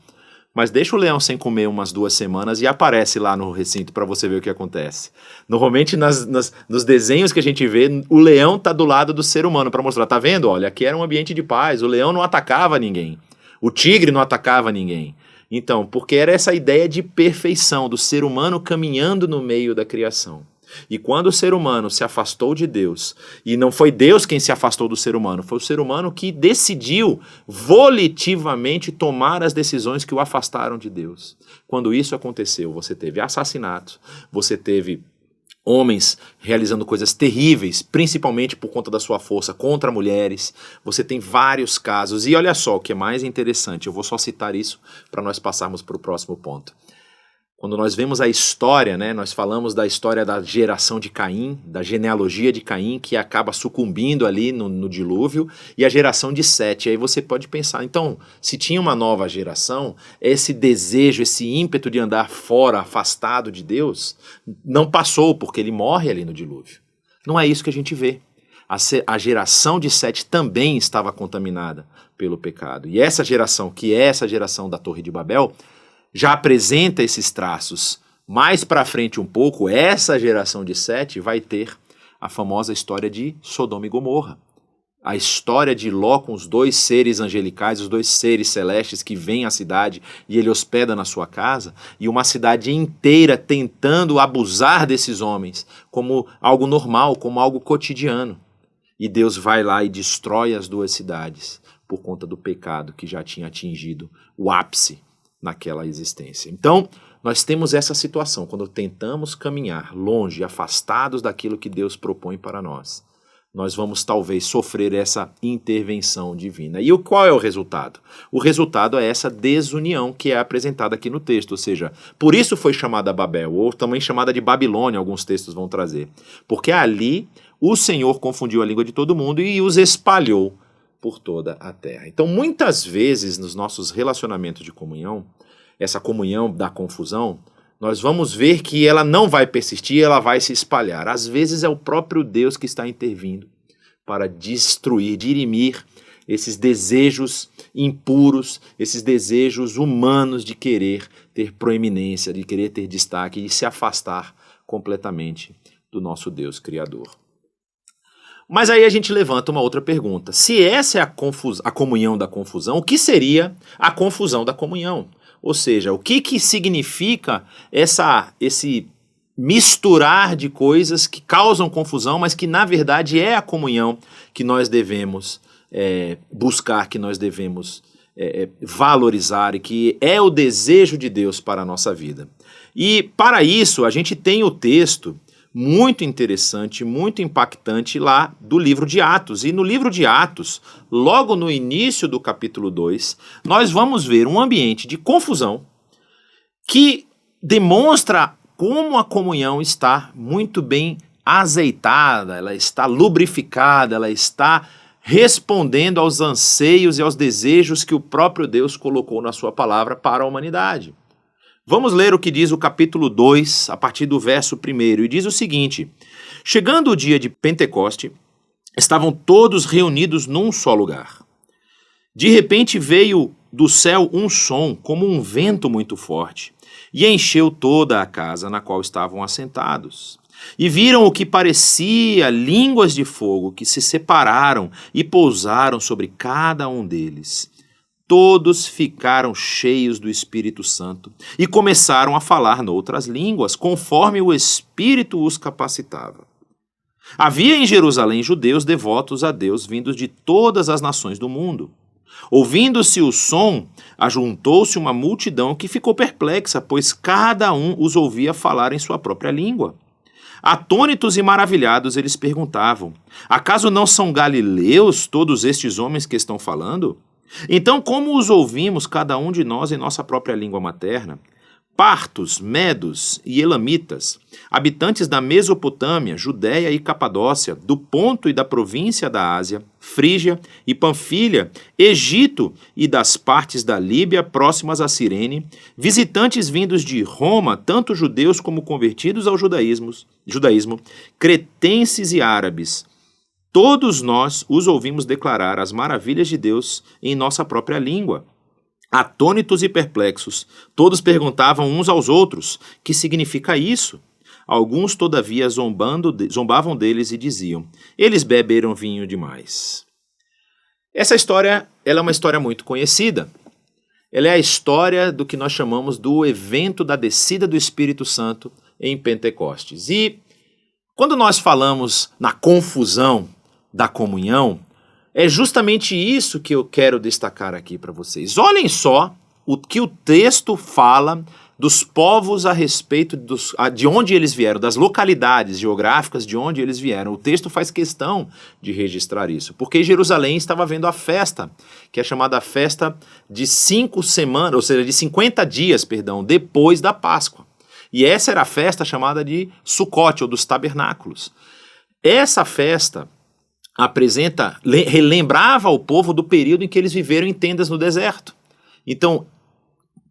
Mas deixa o leão sem comer umas 2 semanas e aparece lá no recinto para você ver o que acontece. Normalmente nos desenhos que a gente vê, o leão está do lado do ser humano para mostrar, tá vendo? Olha, aqui era um ambiente de paz, o leão não atacava ninguém, o tigre não atacava ninguém. Então, porque era essa ideia de perfeição, do ser humano caminhando no meio da criação. E quando o ser humano se afastou de Deus, e não foi Deus quem se afastou do ser humano, foi o ser humano que decidiu volitivamente tomar as decisões que o afastaram de Deus. Quando isso aconteceu, você teve assassinato, você teve homens realizando coisas terríveis, principalmente por conta da sua força contra mulheres. Você tem vários casos. E olha só o que é mais interessante, eu vou só citar isso para nós passarmos para o próximo ponto. Quando nós vemos a história, né, nós falamos da história da geração de Caim, da genealogia de Caim, que acaba sucumbindo ali no dilúvio, e a geração de Sete. Aí você pode pensar, então, se tinha uma nova geração, esse desejo, esse ímpeto de andar fora, afastado de Deus, não passou, porque ele morre ali no dilúvio. Não é isso que a gente vê. A geração de Sete também estava contaminada pelo pecado. E essa geração, que é essa geração da Torre de Babel, já apresenta esses traços. Mais para frente um pouco, essa geração de Sete vai ter a famosa história de Sodoma e Gomorra. A história de Ló com os 2 seres angelicais, os 2 seres celestes que vêm à cidade e ele hospeda na sua casa, e uma cidade inteira tentando abusar desses homens como algo normal, como algo cotidiano. E Deus vai lá e destrói as 2 cidades por conta do pecado que já tinha atingido o ápice naquela existência. Então, nós temos essa situação, quando tentamos caminhar longe, afastados daquilo que Deus propõe para nós, nós vamos talvez sofrer essa intervenção divina. E qual é o resultado? O resultado é essa desunião que é apresentada aqui no texto, ou seja, por isso foi chamada Babel, ou também chamada de Babilônia, alguns textos vão trazer, porque ali o Senhor confundiu a língua de todo mundo e os espalhou por toda a terra. Então, muitas vezes, nos nossos relacionamentos de comunhão, essa comunhão da confusão, nós vamos ver que ela não vai persistir, ela vai se espalhar. Às vezes é o próprio Deus que está intervindo para destruir, dirimir esses desejos impuros, esses desejos humanos de querer ter proeminência, de querer ter destaque e se afastar completamente do nosso Deus Criador. Mas aí a gente levanta uma outra pergunta. Se essa é a comunhão da confusão, o que seria a confusão da comunhão? Ou seja, o que significa esse misturar de coisas que causam confusão, mas que na verdade é a comunhão que nós devemos buscar, que nós devemos valorizar e que é o desejo de Deus para a nossa vida. E para isso a gente tem o texto muito interessante, muito impactante lá do livro de Atos. E no livro de Atos, logo no início do capítulo 2, nós vamos ver um ambiente de confusão que demonstra como a comunhão está muito bem azeitada, ela está lubrificada, ela está respondendo aos anseios e aos desejos que o próprio Deus colocou na sua palavra para a humanidade. Vamos ler o que diz o capítulo 2, a partir do verso 1, e diz o seguinte: chegando o dia de Pentecoste, estavam todos reunidos num só lugar. De repente veio do céu um som, como um vento muito forte, e encheu toda a casa na qual estavam assentados. E viram o que parecia línguas de fogo que se separaram e pousaram sobre cada um deles. Todos ficaram cheios do Espírito Santo e começaram a falar noutras línguas, conforme o Espírito os capacitava. Havia em Jerusalém judeus devotos a Deus vindos de todas as nações do mundo. Ouvindo-se o som, ajuntou-se uma multidão que ficou perplexa, pois cada um os ouvia falar em sua própria língua. Atônitos e maravilhados, eles perguntavam: acaso não são galileus todos estes homens que estão falando? Então, como os ouvimos cada um de nós em nossa própria língua materna? Partos, medos e elamitas, habitantes da Mesopotâmia, Judéia e Capadócia, do Ponto e da província da Ásia, Frígia e Panfilha, Egito e das partes da Líbia próximas a Cirene, visitantes vindos de Roma, tanto judeus como convertidos ao judaísmo, cretenses e árabes. Todos nós os ouvimos declarar as maravilhas de Deus em nossa própria língua. Atônitos e perplexos, todos perguntavam uns aos outros: que significa isso? Alguns, todavia, zombavam deles e diziam: eles beberam vinho demais. Essa história, ela é uma história muito conhecida. Ela é a história do que nós chamamos do evento da descida do Espírito Santo em Pentecostes. E quando nós falamos na confusão da comunhão, é justamente isso que eu quero destacar aqui para vocês. Olhem só o que o texto fala dos povos a respeito de onde eles vieram, das localidades geográficas de onde eles vieram. O texto faz questão de registrar isso, porque Jerusalém estava havendo a festa, que é chamada festa de 5 semanas, ou seja, de 50 dias, depois da Páscoa. E essa era a festa chamada de Sucote, ou dos tabernáculos. Essa festa relembrava ao povo do período em que eles viveram em tendas no deserto. Então,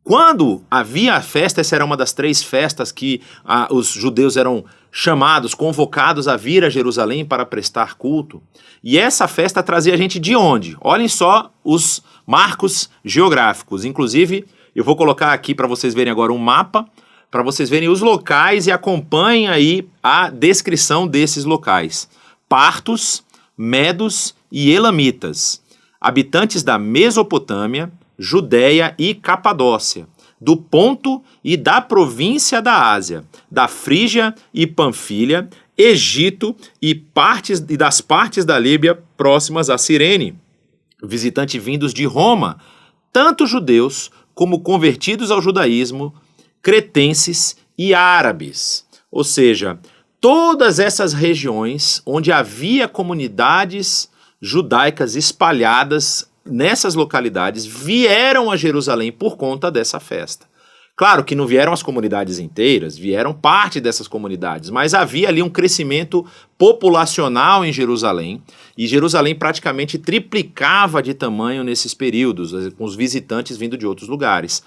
quando havia a festa, essa era uma das 3 festas que os judeus eram chamados, convocados a vir a Jerusalém para prestar culto. E essa festa trazia gente de onde? Olhem só os marcos geográficos. Inclusive, eu vou colocar aqui para vocês verem agora um mapa, para vocês verem os locais e acompanhem aí a descrição desses locais. Partos, medos e elamitas, habitantes da Mesopotâmia, Judéia e Capadócia, do Ponto e da província da Ásia, da Frígia e Panfilha, Egito e das partes da Líbia próximas a Cirene, visitantes vindos de Roma, tanto judeus como convertidos ao judaísmo, cretenses e árabes. Ou seja, todas essas regiões onde havia comunidades judaicas espalhadas nessas localidades vieram a Jerusalém por conta dessa festa. Claro que não vieram as comunidades inteiras, vieram parte dessas comunidades, mas havia ali um crescimento populacional em Jerusalém, e Jerusalém praticamente triplicava de tamanho nesses períodos, com os visitantes vindo de outros lugares.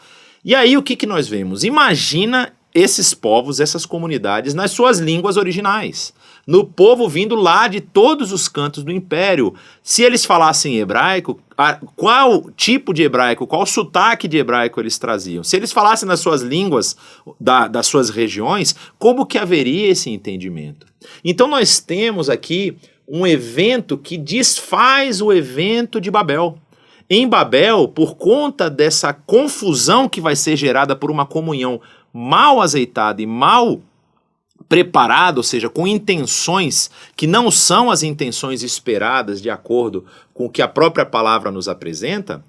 E aí o que nós vemos? Imagina esses povos, essas comunidades, nas suas línguas originais. No povo vindo lá de todos os cantos do império. Se eles falassem hebraico, qual tipo de hebraico, qual sotaque de hebraico eles traziam? Se eles falassem nas suas línguas das suas regiões, como que haveria esse entendimento? Então nós temos aqui um evento que desfaz o evento de Babel. Em Babel, por conta dessa confusão que vai ser gerada por uma comunhão mal azeitada e mal preparado, ou seja, com intenções que não são as intenções esperadas de acordo com o que a própria palavra nos apresenta,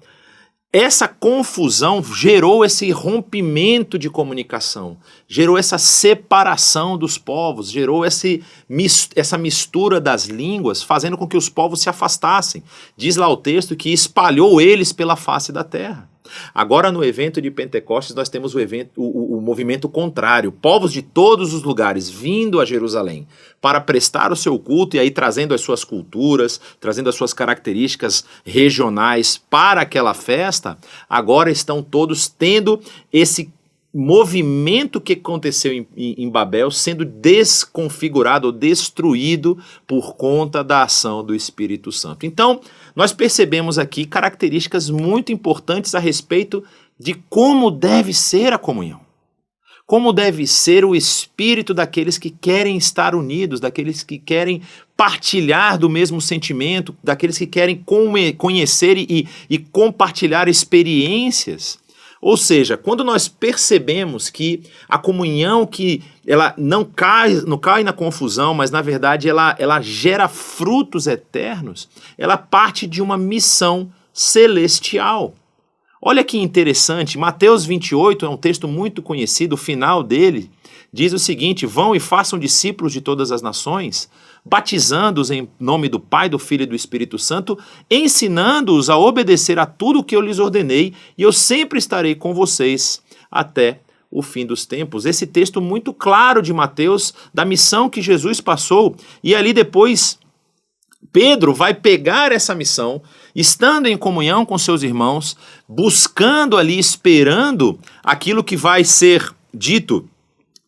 essa confusão gerou esse rompimento de comunicação, gerou essa separação dos povos, gerou essa mistura das línguas, fazendo com que os povos se afastassem. Diz lá o texto que espalhou eles pela face da terra. Agora, no evento de Pentecostes, nós temos o movimento contrário. Povos de todos os lugares vindo a Jerusalém para prestar o seu culto e aí trazendo as suas culturas, trazendo as suas características regionais para aquela festa, agora estão todos tendo esse movimento que aconteceu em Babel sendo desconfigurado ou destruído por conta da ação do Espírito Santo. Então, nós percebemos aqui características muito importantes a respeito de como deve ser a comunhão. Como deve ser o espírito daqueles que querem estar unidos, daqueles que querem partilhar do mesmo sentimento, daqueles que querem conhecer e compartilhar experiências. Ou seja, quando nós percebemos que a comunhão, que ela não cai na confusão, mas na verdade ela gera frutos eternos, ela parte de uma missão celestial. Olha que interessante, Mateus 28 é um texto muito conhecido, o final dele diz o seguinte: vão e façam discípulos de todas as nações, batizando-os em nome do Pai, do Filho e do Espírito Santo, ensinando-os a obedecer a tudo o que eu lhes ordenei, e eu sempre estarei com vocês até o fim dos tempos. Esse texto muito claro de Mateus, da missão que Jesus passou, e ali depois Pedro vai pegar essa missão, estando em comunhão com seus irmãos, buscando ali, esperando aquilo que vai ser dito,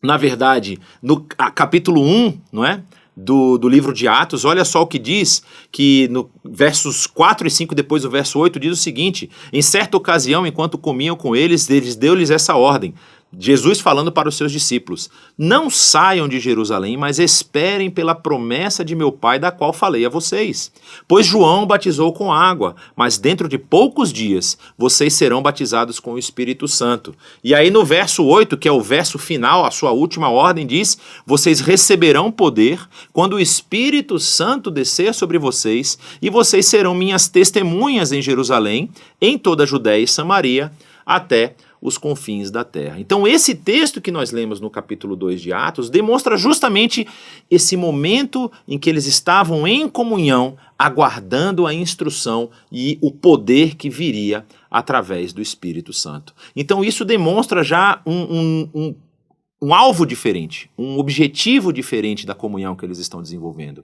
na verdade, no capítulo 1, não é? Do livro de Atos. Olha só o que diz, que no versos 4 e 5, depois do verso 8, diz o seguinte: em certa ocasião, enquanto comiam com eles, deu-lhes essa ordem, Jesus falando para os seus discípulos: não saiam de Jerusalém, mas esperem pela promessa de meu Pai, da qual falei a vocês. Pois João batizou com água, mas dentro de poucos dias vocês serão batizados com o Espírito Santo. E aí no verso 8, que é o verso final, a sua última ordem, diz: vocês receberão poder quando o Espírito Santo descer sobre vocês, e vocês serão minhas testemunhas em Jerusalém, em toda a Judéia e Samaria, até os confins da terra. Então esse texto que nós lemos no capítulo 2 de Atos demonstra justamente esse momento em que eles estavam em comunhão, aguardando a instrução e o poder que viria através do Espírito Santo. Então isso demonstra já um alvo diferente, um objetivo diferente da comunhão que eles estão desenvolvendo.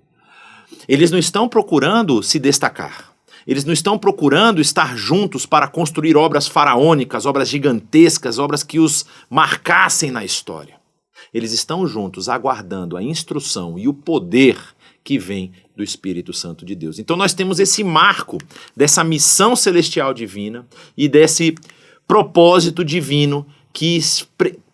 Eles não estão procurando se destacar. Eles não estão procurando estar juntos para construir obras faraônicas, obras gigantescas, obras que os marcassem na história. Eles estão juntos aguardando a instrução e o poder que vem do Espírito Santo de Deus. Então nós temos esse marco dessa missão celestial divina e desse propósito divino que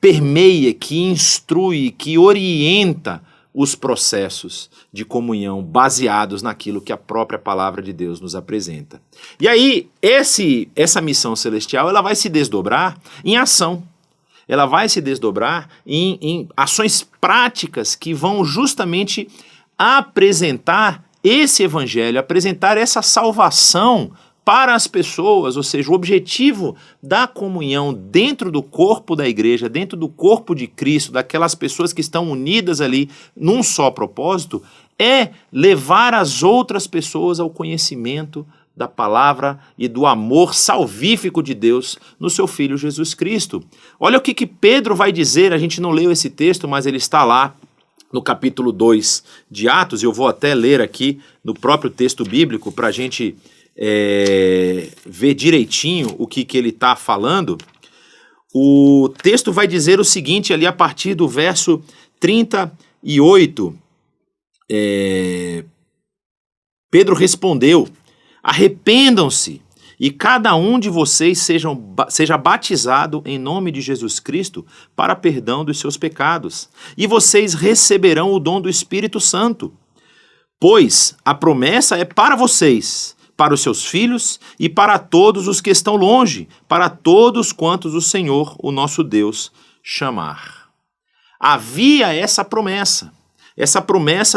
permeia, que instrui, que orienta os processos de comunhão baseados naquilo que a própria palavra de Deus nos apresenta. E aí, essa missão celestial, ela vai se desdobrar em ação. Ela vai se desdobrar em ações práticas que vão justamente apresentar esse evangelho, apresentar essa salvação para as pessoas, ou seja, o objetivo da comunhão dentro do corpo da igreja, dentro do corpo de Cristo, daquelas pessoas que estão unidas ali num só propósito, é levar as outras pessoas ao conhecimento da palavra e do amor salvífico de Deus no seu Filho Jesus Cristo. Olha o que Pedro vai dizer, a gente não leu esse texto, mas ele está lá no capítulo 2 de Atos, eu vou até ler aqui no próprio texto bíblico para a gente ver direitinho o que ele está falando. O texto vai dizer o seguinte ali a partir do verso 38. Pedro respondeu: arrependam-se e cada um de vocês seja batizado em nome de Jesus Cristo para perdão dos seus pecados, e vocês receberão o dom do Espírito Santo, pois a promessa é para vocês, para os seus filhos e para todos os que estão longe, para todos quantos o Senhor, o nosso Deus, chamar. havia essa promessa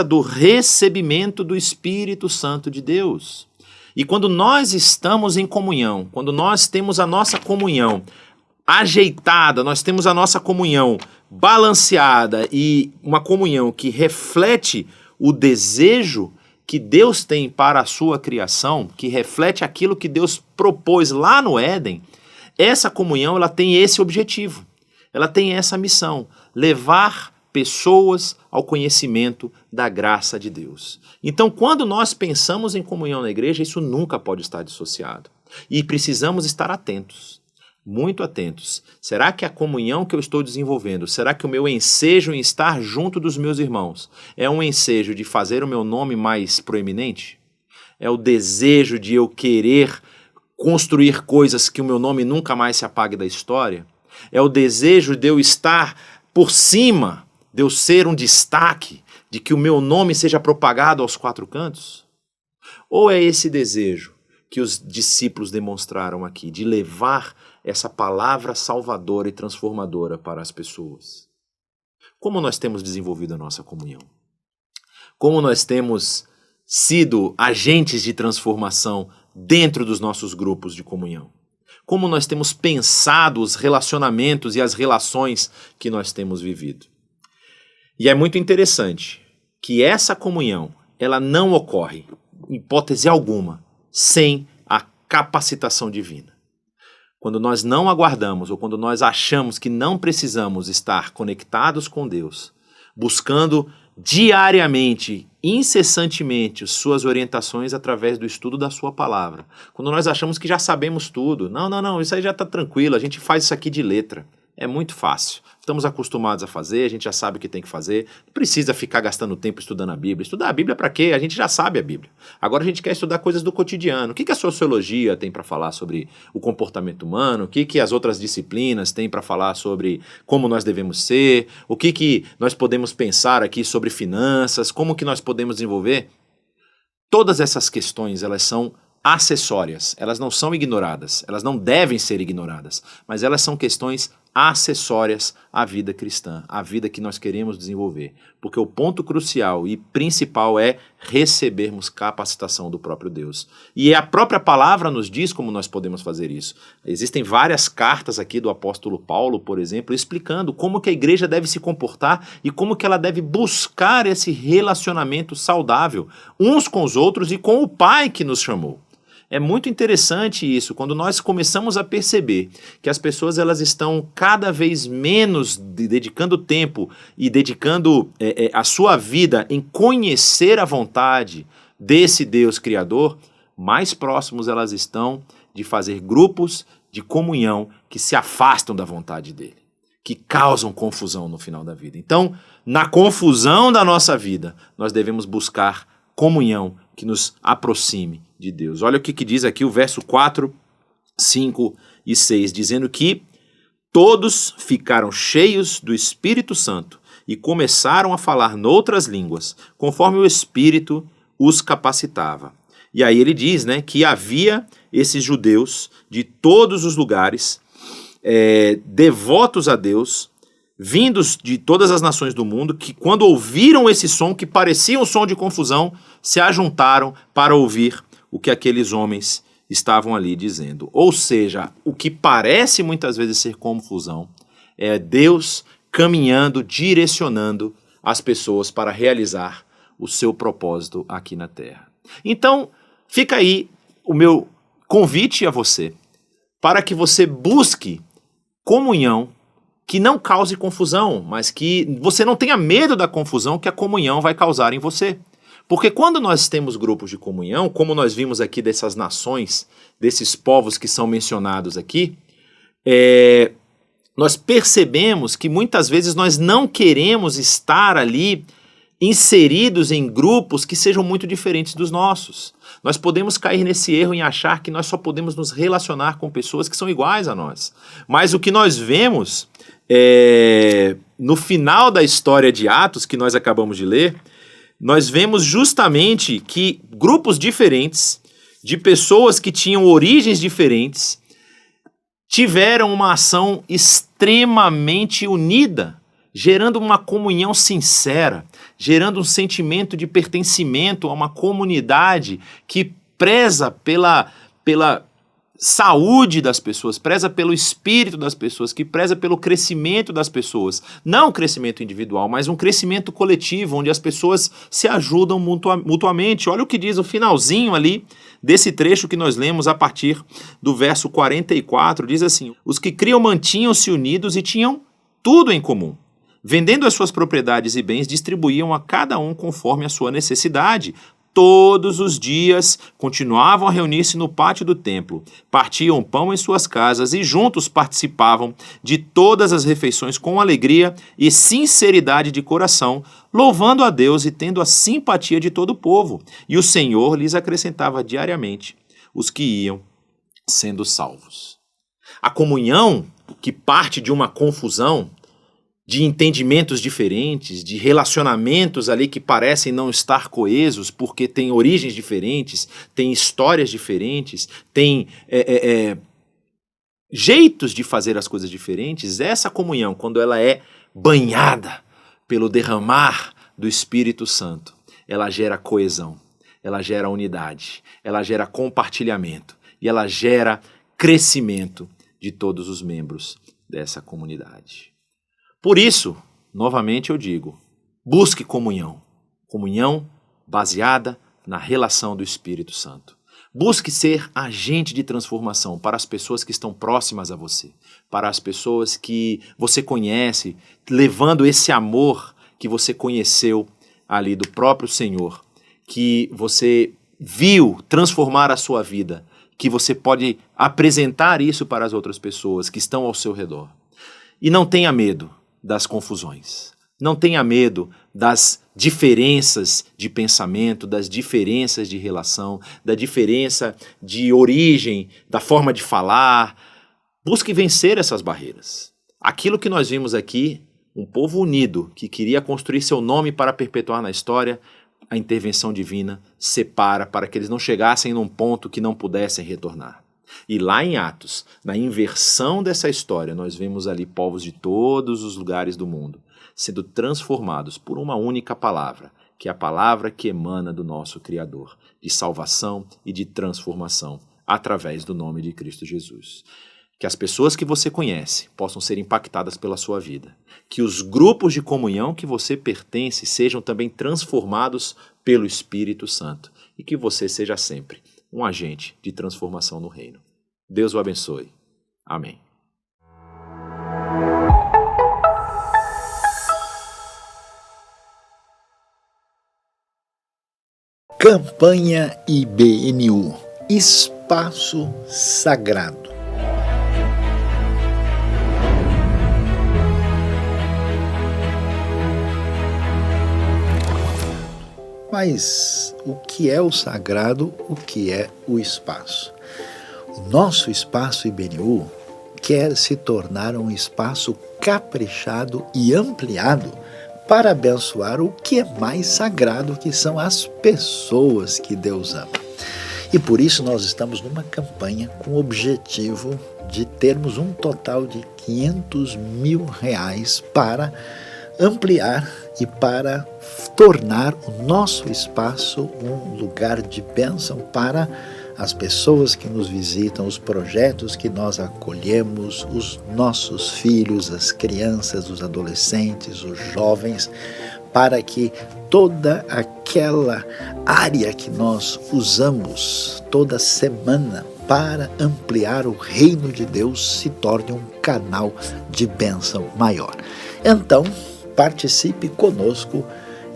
do recebimento do Espírito Santo de Deus. E quando nós estamos em comunhão, quando nós temos a nossa comunhão ajeitada, nós temos a nossa comunhão balanceada e uma comunhão que reflete o desejo que Deus tem para a sua criação, que reflete aquilo que Deus propôs lá no Éden, essa comunhão ela tem esse objetivo, ela tem essa missão, levar pessoas ao conhecimento da graça de Deus. Então, quando nós pensamos em comunhão na igreja, isso nunca pode estar dissociado. E precisamos estar atentos, muito atentos. Será que a comunhão que eu estou desenvolvendo, será que o meu ensejo em estar junto dos meus irmãos é um ensejo de fazer o meu nome mais proeminente? É o desejo de eu querer construir coisas que o meu nome nunca mais se apague da história? É o desejo de eu estar por cima, de eu ser um destaque, de que o meu nome seja propagado aos quatro cantos? Ou é esse desejo que os discípulos demonstraram aqui, de levar essa palavra salvadora e transformadora para as pessoas? Como nós temos desenvolvido a nossa comunhão? Como nós temos sido agentes de transformação dentro dos nossos grupos de comunhão? Como nós temos pensado os relacionamentos e as relações que nós temos vivido? E é muito interessante que essa comunhão, ela não ocorre, em hipótese alguma, sem a capacitação divina. Quando nós não aguardamos ou quando nós achamos que não precisamos estar conectados com Deus, buscando diariamente, incessantemente, suas orientações através do estudo da sua palavra, quando nós achamos que já sabemos tudo, não, isso aí já está tranquilo, a gente faz isso aqui de letra, é muito fácil. Estamos acostumados a fazer, a gente já sabe o que tem que fazer, não precisa ficar gastando tempo estudando a Bíblia. Estudar a Bíblia para quê? A gente já sabe a Bíblia. Agora a gente quer estudar coisas do cotidiano. O que a sociologia tem para falar sobre o comportamento humano? O que as outras disciplinas têm para falar sobre como nós devemos ser? O que nós podemos pensar aqui sobre finanças? Como que nós podemos desenvolver? Todas essas questões, elas são acessórias, elas não são ignoradas, elas não devem ser ignoradas, mas elas são questões acessórias à vida cristã, à vida que nós queremos desenvolver, porque o ponto crucial e principal é recebermos capacitação do próprio Deus. E a própria palavra nos diz como nós podemos fazer isso. Existem várias cartas aqui do apóstolo Paulo, por exemplo, explicando como que a igreja deve se comportar e como que ela deve buscar esse relacionamento saudável uns com os outros e com o Pai que nos chamou. É muito interessante isso, quando nós começamos a perceber que as pessoas elas estão cada vez menos dedicando tempo e dedicando a sua vida em conhecer a vontade desse Deus Criador, mais próximos elas estão de fazer grupos de comunhão que se afastam da vontade dele, que causam confusão no final da vida. Então, na confusão da nossa vida, nós devemos buscar comunhão que nos aproxime de Deus. Olha o que diz aqui o verso 4, 5 e 6, dizendo que todos ficaram cheios do Espírito Santo e começaram a falar noutras línguas, conforme o Espírito os capacitava. E aí ele diz, né, que havia esses judeus de todos os lugares, devotos a Deus, vindos de todas as nações do mundo, que quando ouviram esse som, que parecia um som de confusão, se ajuntaram para ouvir o que aqueles homens estavam ali dizendo. Ou seja, o que parece muitas vezes ser confusão é Deus caminhando, direcionando as pessoas para realizar o seu propósito aqui na Terra. Então, fica aí o meu convite a você, para que você busque comunhão que não cause confusão, mas que você não tenha medo da confusão que a comunhão vai causar em você. Porque quando nós temos grupos de comunhão, como nós vimos aqui dessas nações, desses povos que são mencionados aqui, nós percebemos que muitas vezes nós não queremos estar ali inseridos em grupos que sejam muito diferentes dos nossos. Nós podemos cair nesse erro em achar que nós só podemos nos relacionar com pessoas que são iguais a nós. Mas o que nós vemos no final da história de Atos, que nós acabamos de ler, nós vemos justamente que grupos diferentes, de pessoas que tinham origens diferentes, tiveram uma ação extremamente unida gerando uma comunhão sincera, gerando um sentimento de pertencimento a uma comunidade que preza pela saúde das pessoas, preza pelo espírito das pessoas, que preza pelo crescimento das pessoas. Não um crescimento individual, mas um crescimento coletivo, onde as pessoas se ajudam mutuamente. Olha o que diz o finalzinho ali desse trecho que nós lemos a partir do verso 44. Diz assim: os que criam mantinham-se unidos e tinham tudo em comum. Vendendo as suas propriedades e bens, distribuíam a cada um conforme a sua necessidade. Todos os dias continuavam a reunir-se no pátio do templo, partiam pão em suas casas e juntos participavam de todas as refeições com alegria e sinceridade de coração, louvando a Deus e tendo a simpatia de todo o povo. E o Senhor lhes acrescentava diariamente os que iam sendo salvos. A comunhão que parte de uma confusão, de entendimentos diferentes, de relacionamentos ali que parecem não estar coesos porque têm origens diferentes, têm histórias diferentes, têm jeitos de fazer as coisas diferentes. Essa comunhão, quando ela é banhada pelo derramar do Espírito Santo, ela gera coesão, ela gera unidade, ela gera compartilhamento e ela gera crescimento de todos os membros dessa comunidade. Por isso, novamente eu digo, busque comunhão. Comunhão baseada na relação do Espírito Santo. Busque ser agente de transformação para as pessoas que estão próximas a você, para as pessoas que você conhece, levando esse amor que você conheceu ali do próprio Senhor, que você viu transformar a sua vida, que você pode apresentar isso para as outras pessoas que estão ao seu redor. E não tenha medo das confusões. Não tenha medo das diferenças de pensamento, das diferenças de relação, da diferença de origem, da forma de falar. Busque vencer essas barreiras. Aquilo que nós vimos aqui, um povo unido que queria construir seu nome para perpetuar na história, a intervenção divina separa para que eles não chegassem num ponto que não pudessem retornar. E lá em Atos, na inversão dessa história, nós vemos ali povos de todos os lugares do mundo sendo transformados por uma única palavra, que é a palavra que emana do nosso Criador, de salvação e de transformação através do nome de Cristo Jesus. Que as pessoas que você conhece possam ser impactadas pela sua vida. Que os grupos de comunhão que você pertence sejam também transformados pelo Espírito Santo. E que você seja sempre um agente de transformação no reino. Deus o abençoe. Amém. Campanha IBNU, Espaço Sagrado. Mas o que é o sagrado, o que é o espaço? O nosso espaço IBNU quer se tornar um espaço caprichado e ampliado para abençoar o que é mais sagrado, que são as pessoas que Deus ama. E por isso nós estamos numa campanha com o objetivo de termos um total de R$500 mil para ampliar e para tornar o nosso espaço um lugar de bênção para as pessoas que nos visitam, os projetos que nós acolhemos, os nossos filhos, as crianças, os adolescentes, os jovens, para que toda aquela área que nós usamos toda semana para ampliar o reino de Deus se torne um canal de bênção maior. Então, participe conosco,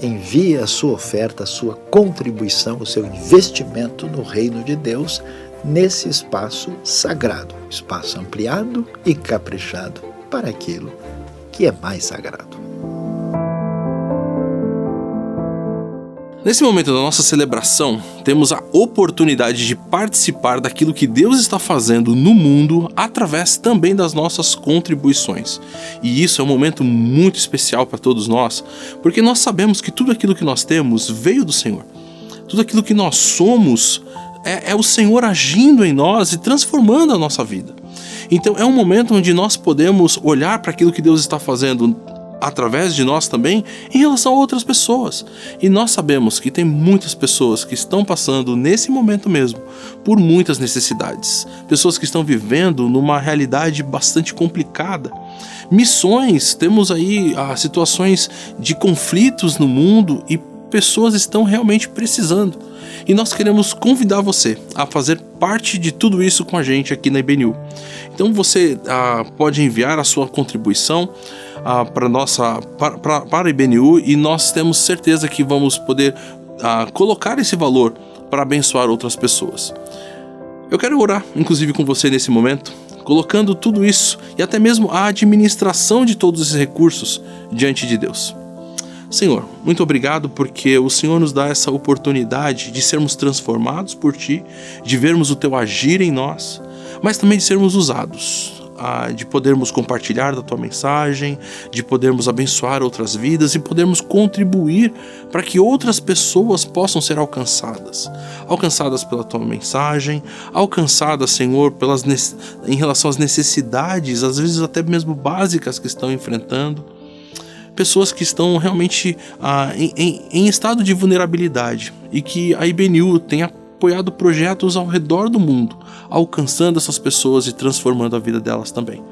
envie a sua oferta, a sua contribuição, o seu investimento no reino de Deus nesse espaço sagrado, espaço ampliado e caprichado para aquilo que é mais sagrado. Nesse momento da nossa celebração, temos a oportunidade de participar daquilo que Deus está fazendo no mundo através também das nossas contribuições. E isso é um momento muito especial para todos nós, porque nós sabemos que tudo aquilo que nós temos veio do Senhor. Tudo aquilo que nós somos é o Senhor agindo em nós e transformando a nossa vida. Então é um momento onde nós podemos olhar para aquilo que Deus está fazendo através de nós também, em relação a outras pessoas. E nós sabemos que tem muitas pessoas que estão passando nesse momento mesmo por muitas necessidades. Pessoas que estão vivendo numa realidade bastante complicada. Missões, temos aí situações de conflitos no mundo e pessoas estão realmente precisando. E nós queremos convidar você a fazer parte de tudo isso com a gente aqui na IBNU. Então você pode enviar a sua contribuição para a IBNU e nós temos certeza que vamos poder colocar esse valor para abençoar outras pessoas. Eu quero orar, inclusive, com você nesse momento, colocando tudo isso e até mesmo a administração de todos esses recursos diante de Deus. Senhor, muito obrigado porque o Senhor nos dá essa oportunidade de sermos transformados por Ti, de vermos o Teu agir em nós, mas também de sermos usados, de podermos compartilhar da Tua mensagem, de podermos abençoar outras vidas e podermos contribuir para que outras pessoas possam ser alcançadas pela Tua mensagem, alcançadas, Senhor, em relação às necessidades, às vezes até mesmo básicas que estão enfrentando. Pessoas que estão realmente em estado de vulnerabilidade e que a IBNU tem apoiado projetos ao redor do mundo, alcançando essas pessoas e transformando a vida delas também.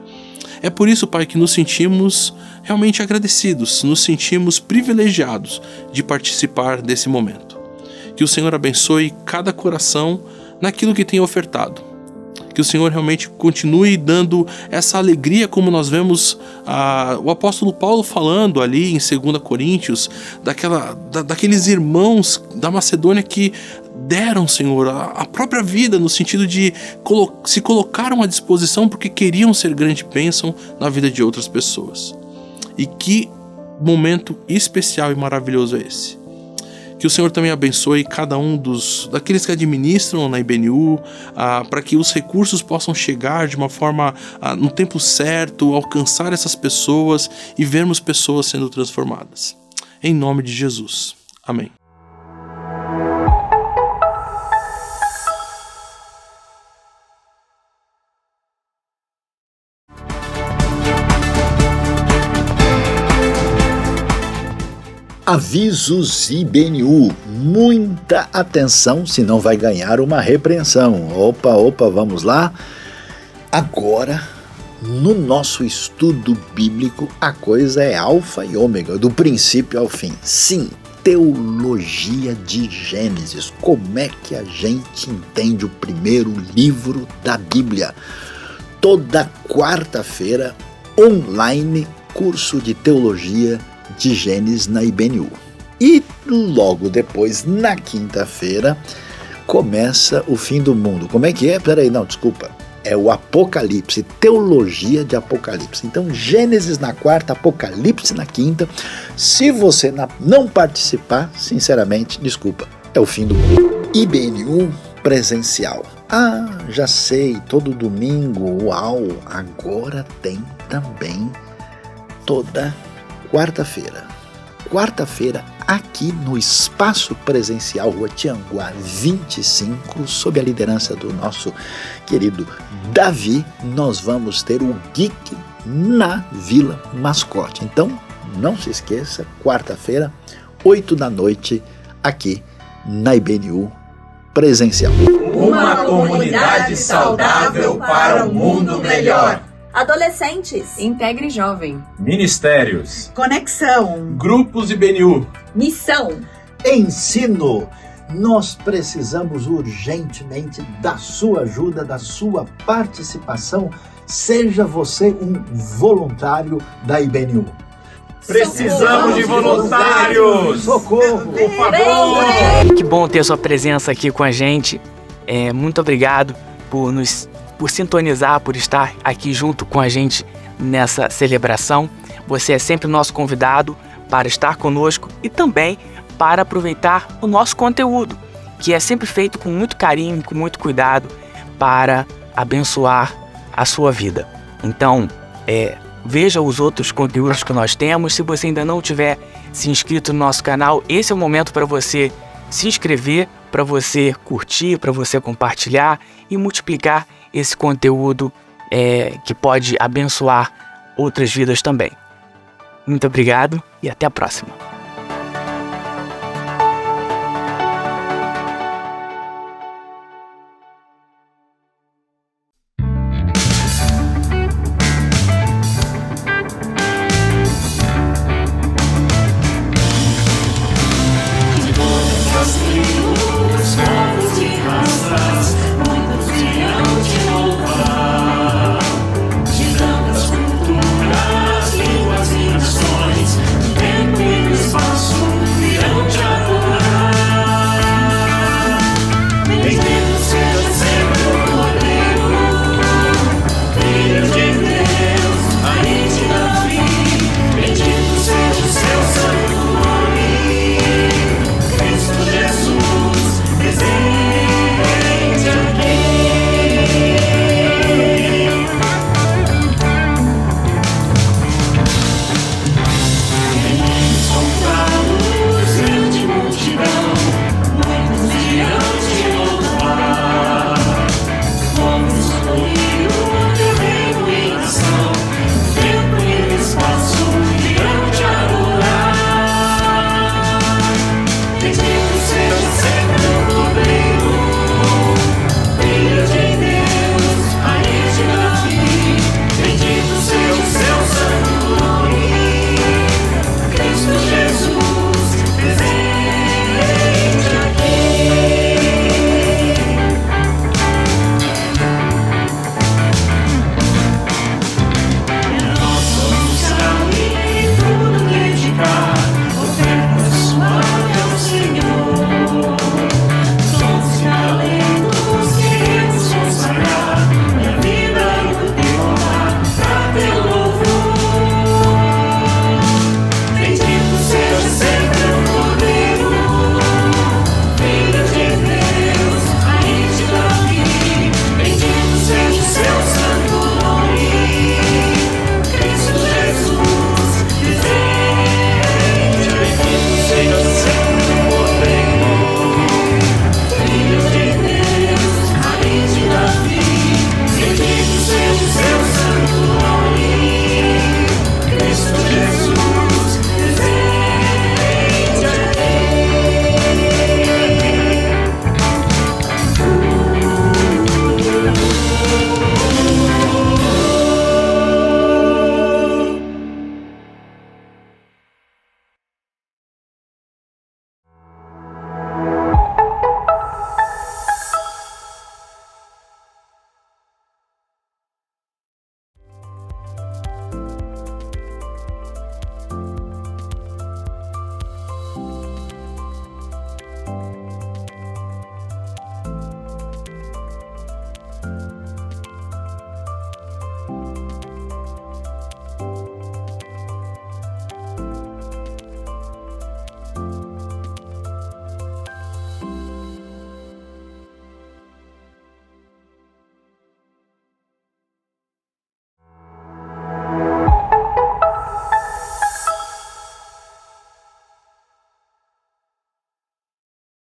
É por isso, Pai, que nos sentimos realmente agradecidos, nos sentimos privilegiados de participar desse momento. Que o Senhor abençoe cada coração naquilo que tem ofertado. Que o Senhor realmente continue dando essa alegria, como nós vemos o apóstolo Paulo falando ali em 2 Coríntios, daqueles irmãos da Macedônia que deram, Senhor, a própria vida, no sentido de se colocaram à disposição porque queriam ser grande bênção na vida de outras pessoas. E que momento especial e maravilhoso é esse. Que o Senhor também abençoe cada um daqueles que administram na IBNU, para que os recursos possam chegar de uma forma, no tempo certo, alcançar essas pessoas e vermos pessoas sendo transformadas. Em nome de Jesus. Amém. Avisos IBNU, muita atenção, senão vai ganhar uma repreensão. Opa, vamos lá. Agora, no nosso estudo bíblico, a coisa é alfa e ômega, do princípio ao fim. Sim, teologia de Gênesis. Como é que a gente entende o primeiro livro da Bíblia? Toda quarta-feira, online, curso de teologia de Gênesis na IBNU. E logo depois, na quinta-feira, começa o fim do mundo. Como é que é? Peraí, não, desculpa. É o Apocalipse, teologia de Apocalipse. Então, Gênesis na quarta, Apocalipse na quinta. Se você não participar, sinceramente, desculpa, é o fim do mundo. IBNU presencial. Já sei, todo domingo, uau, agora tem também toda quarta-feira. Quarta-feira, aqui no Espaço Presencial, Rua Tianguá 25, sob a liderança do nosso querido Davi, nós vamos ter o Geek na Vila Mascote. Então, não se esqueça, quarta-feira, 8 da noite, aqui na IBNU presencial. Uma comunidade saudável para um mundo melhor. Adolescentes, Integre Jovem, Ministérios, conexão, grupos IBNU, missão, ensino. Nós precisamos urgentemente da sua ajuda, da sua participação. Seja você um voluntário da IBNU. Precisamos de voluntários! Socorro! Por favor! Que bom ter sua presença aqui com a gente. Muito obrigado por sintonizar, por estar aqui junto com a gente nessa celebração. Você é sempre nosso convidado para estar conosco e também para aproveitar o nosso conteúdo, que é sempre feito com muito carinho, com muito cuidado, para abençoar a sua vida. Então, veja os outros conteúdos que nós temos. Se você ainda não tiver se inscrito no nosso canal, esse é o momento para você se inscrever, para você curtir, para você compartilhar e multiplicar esse conteúdo que pode abençoar outras vidas também. Muito obrigado e até a próxima.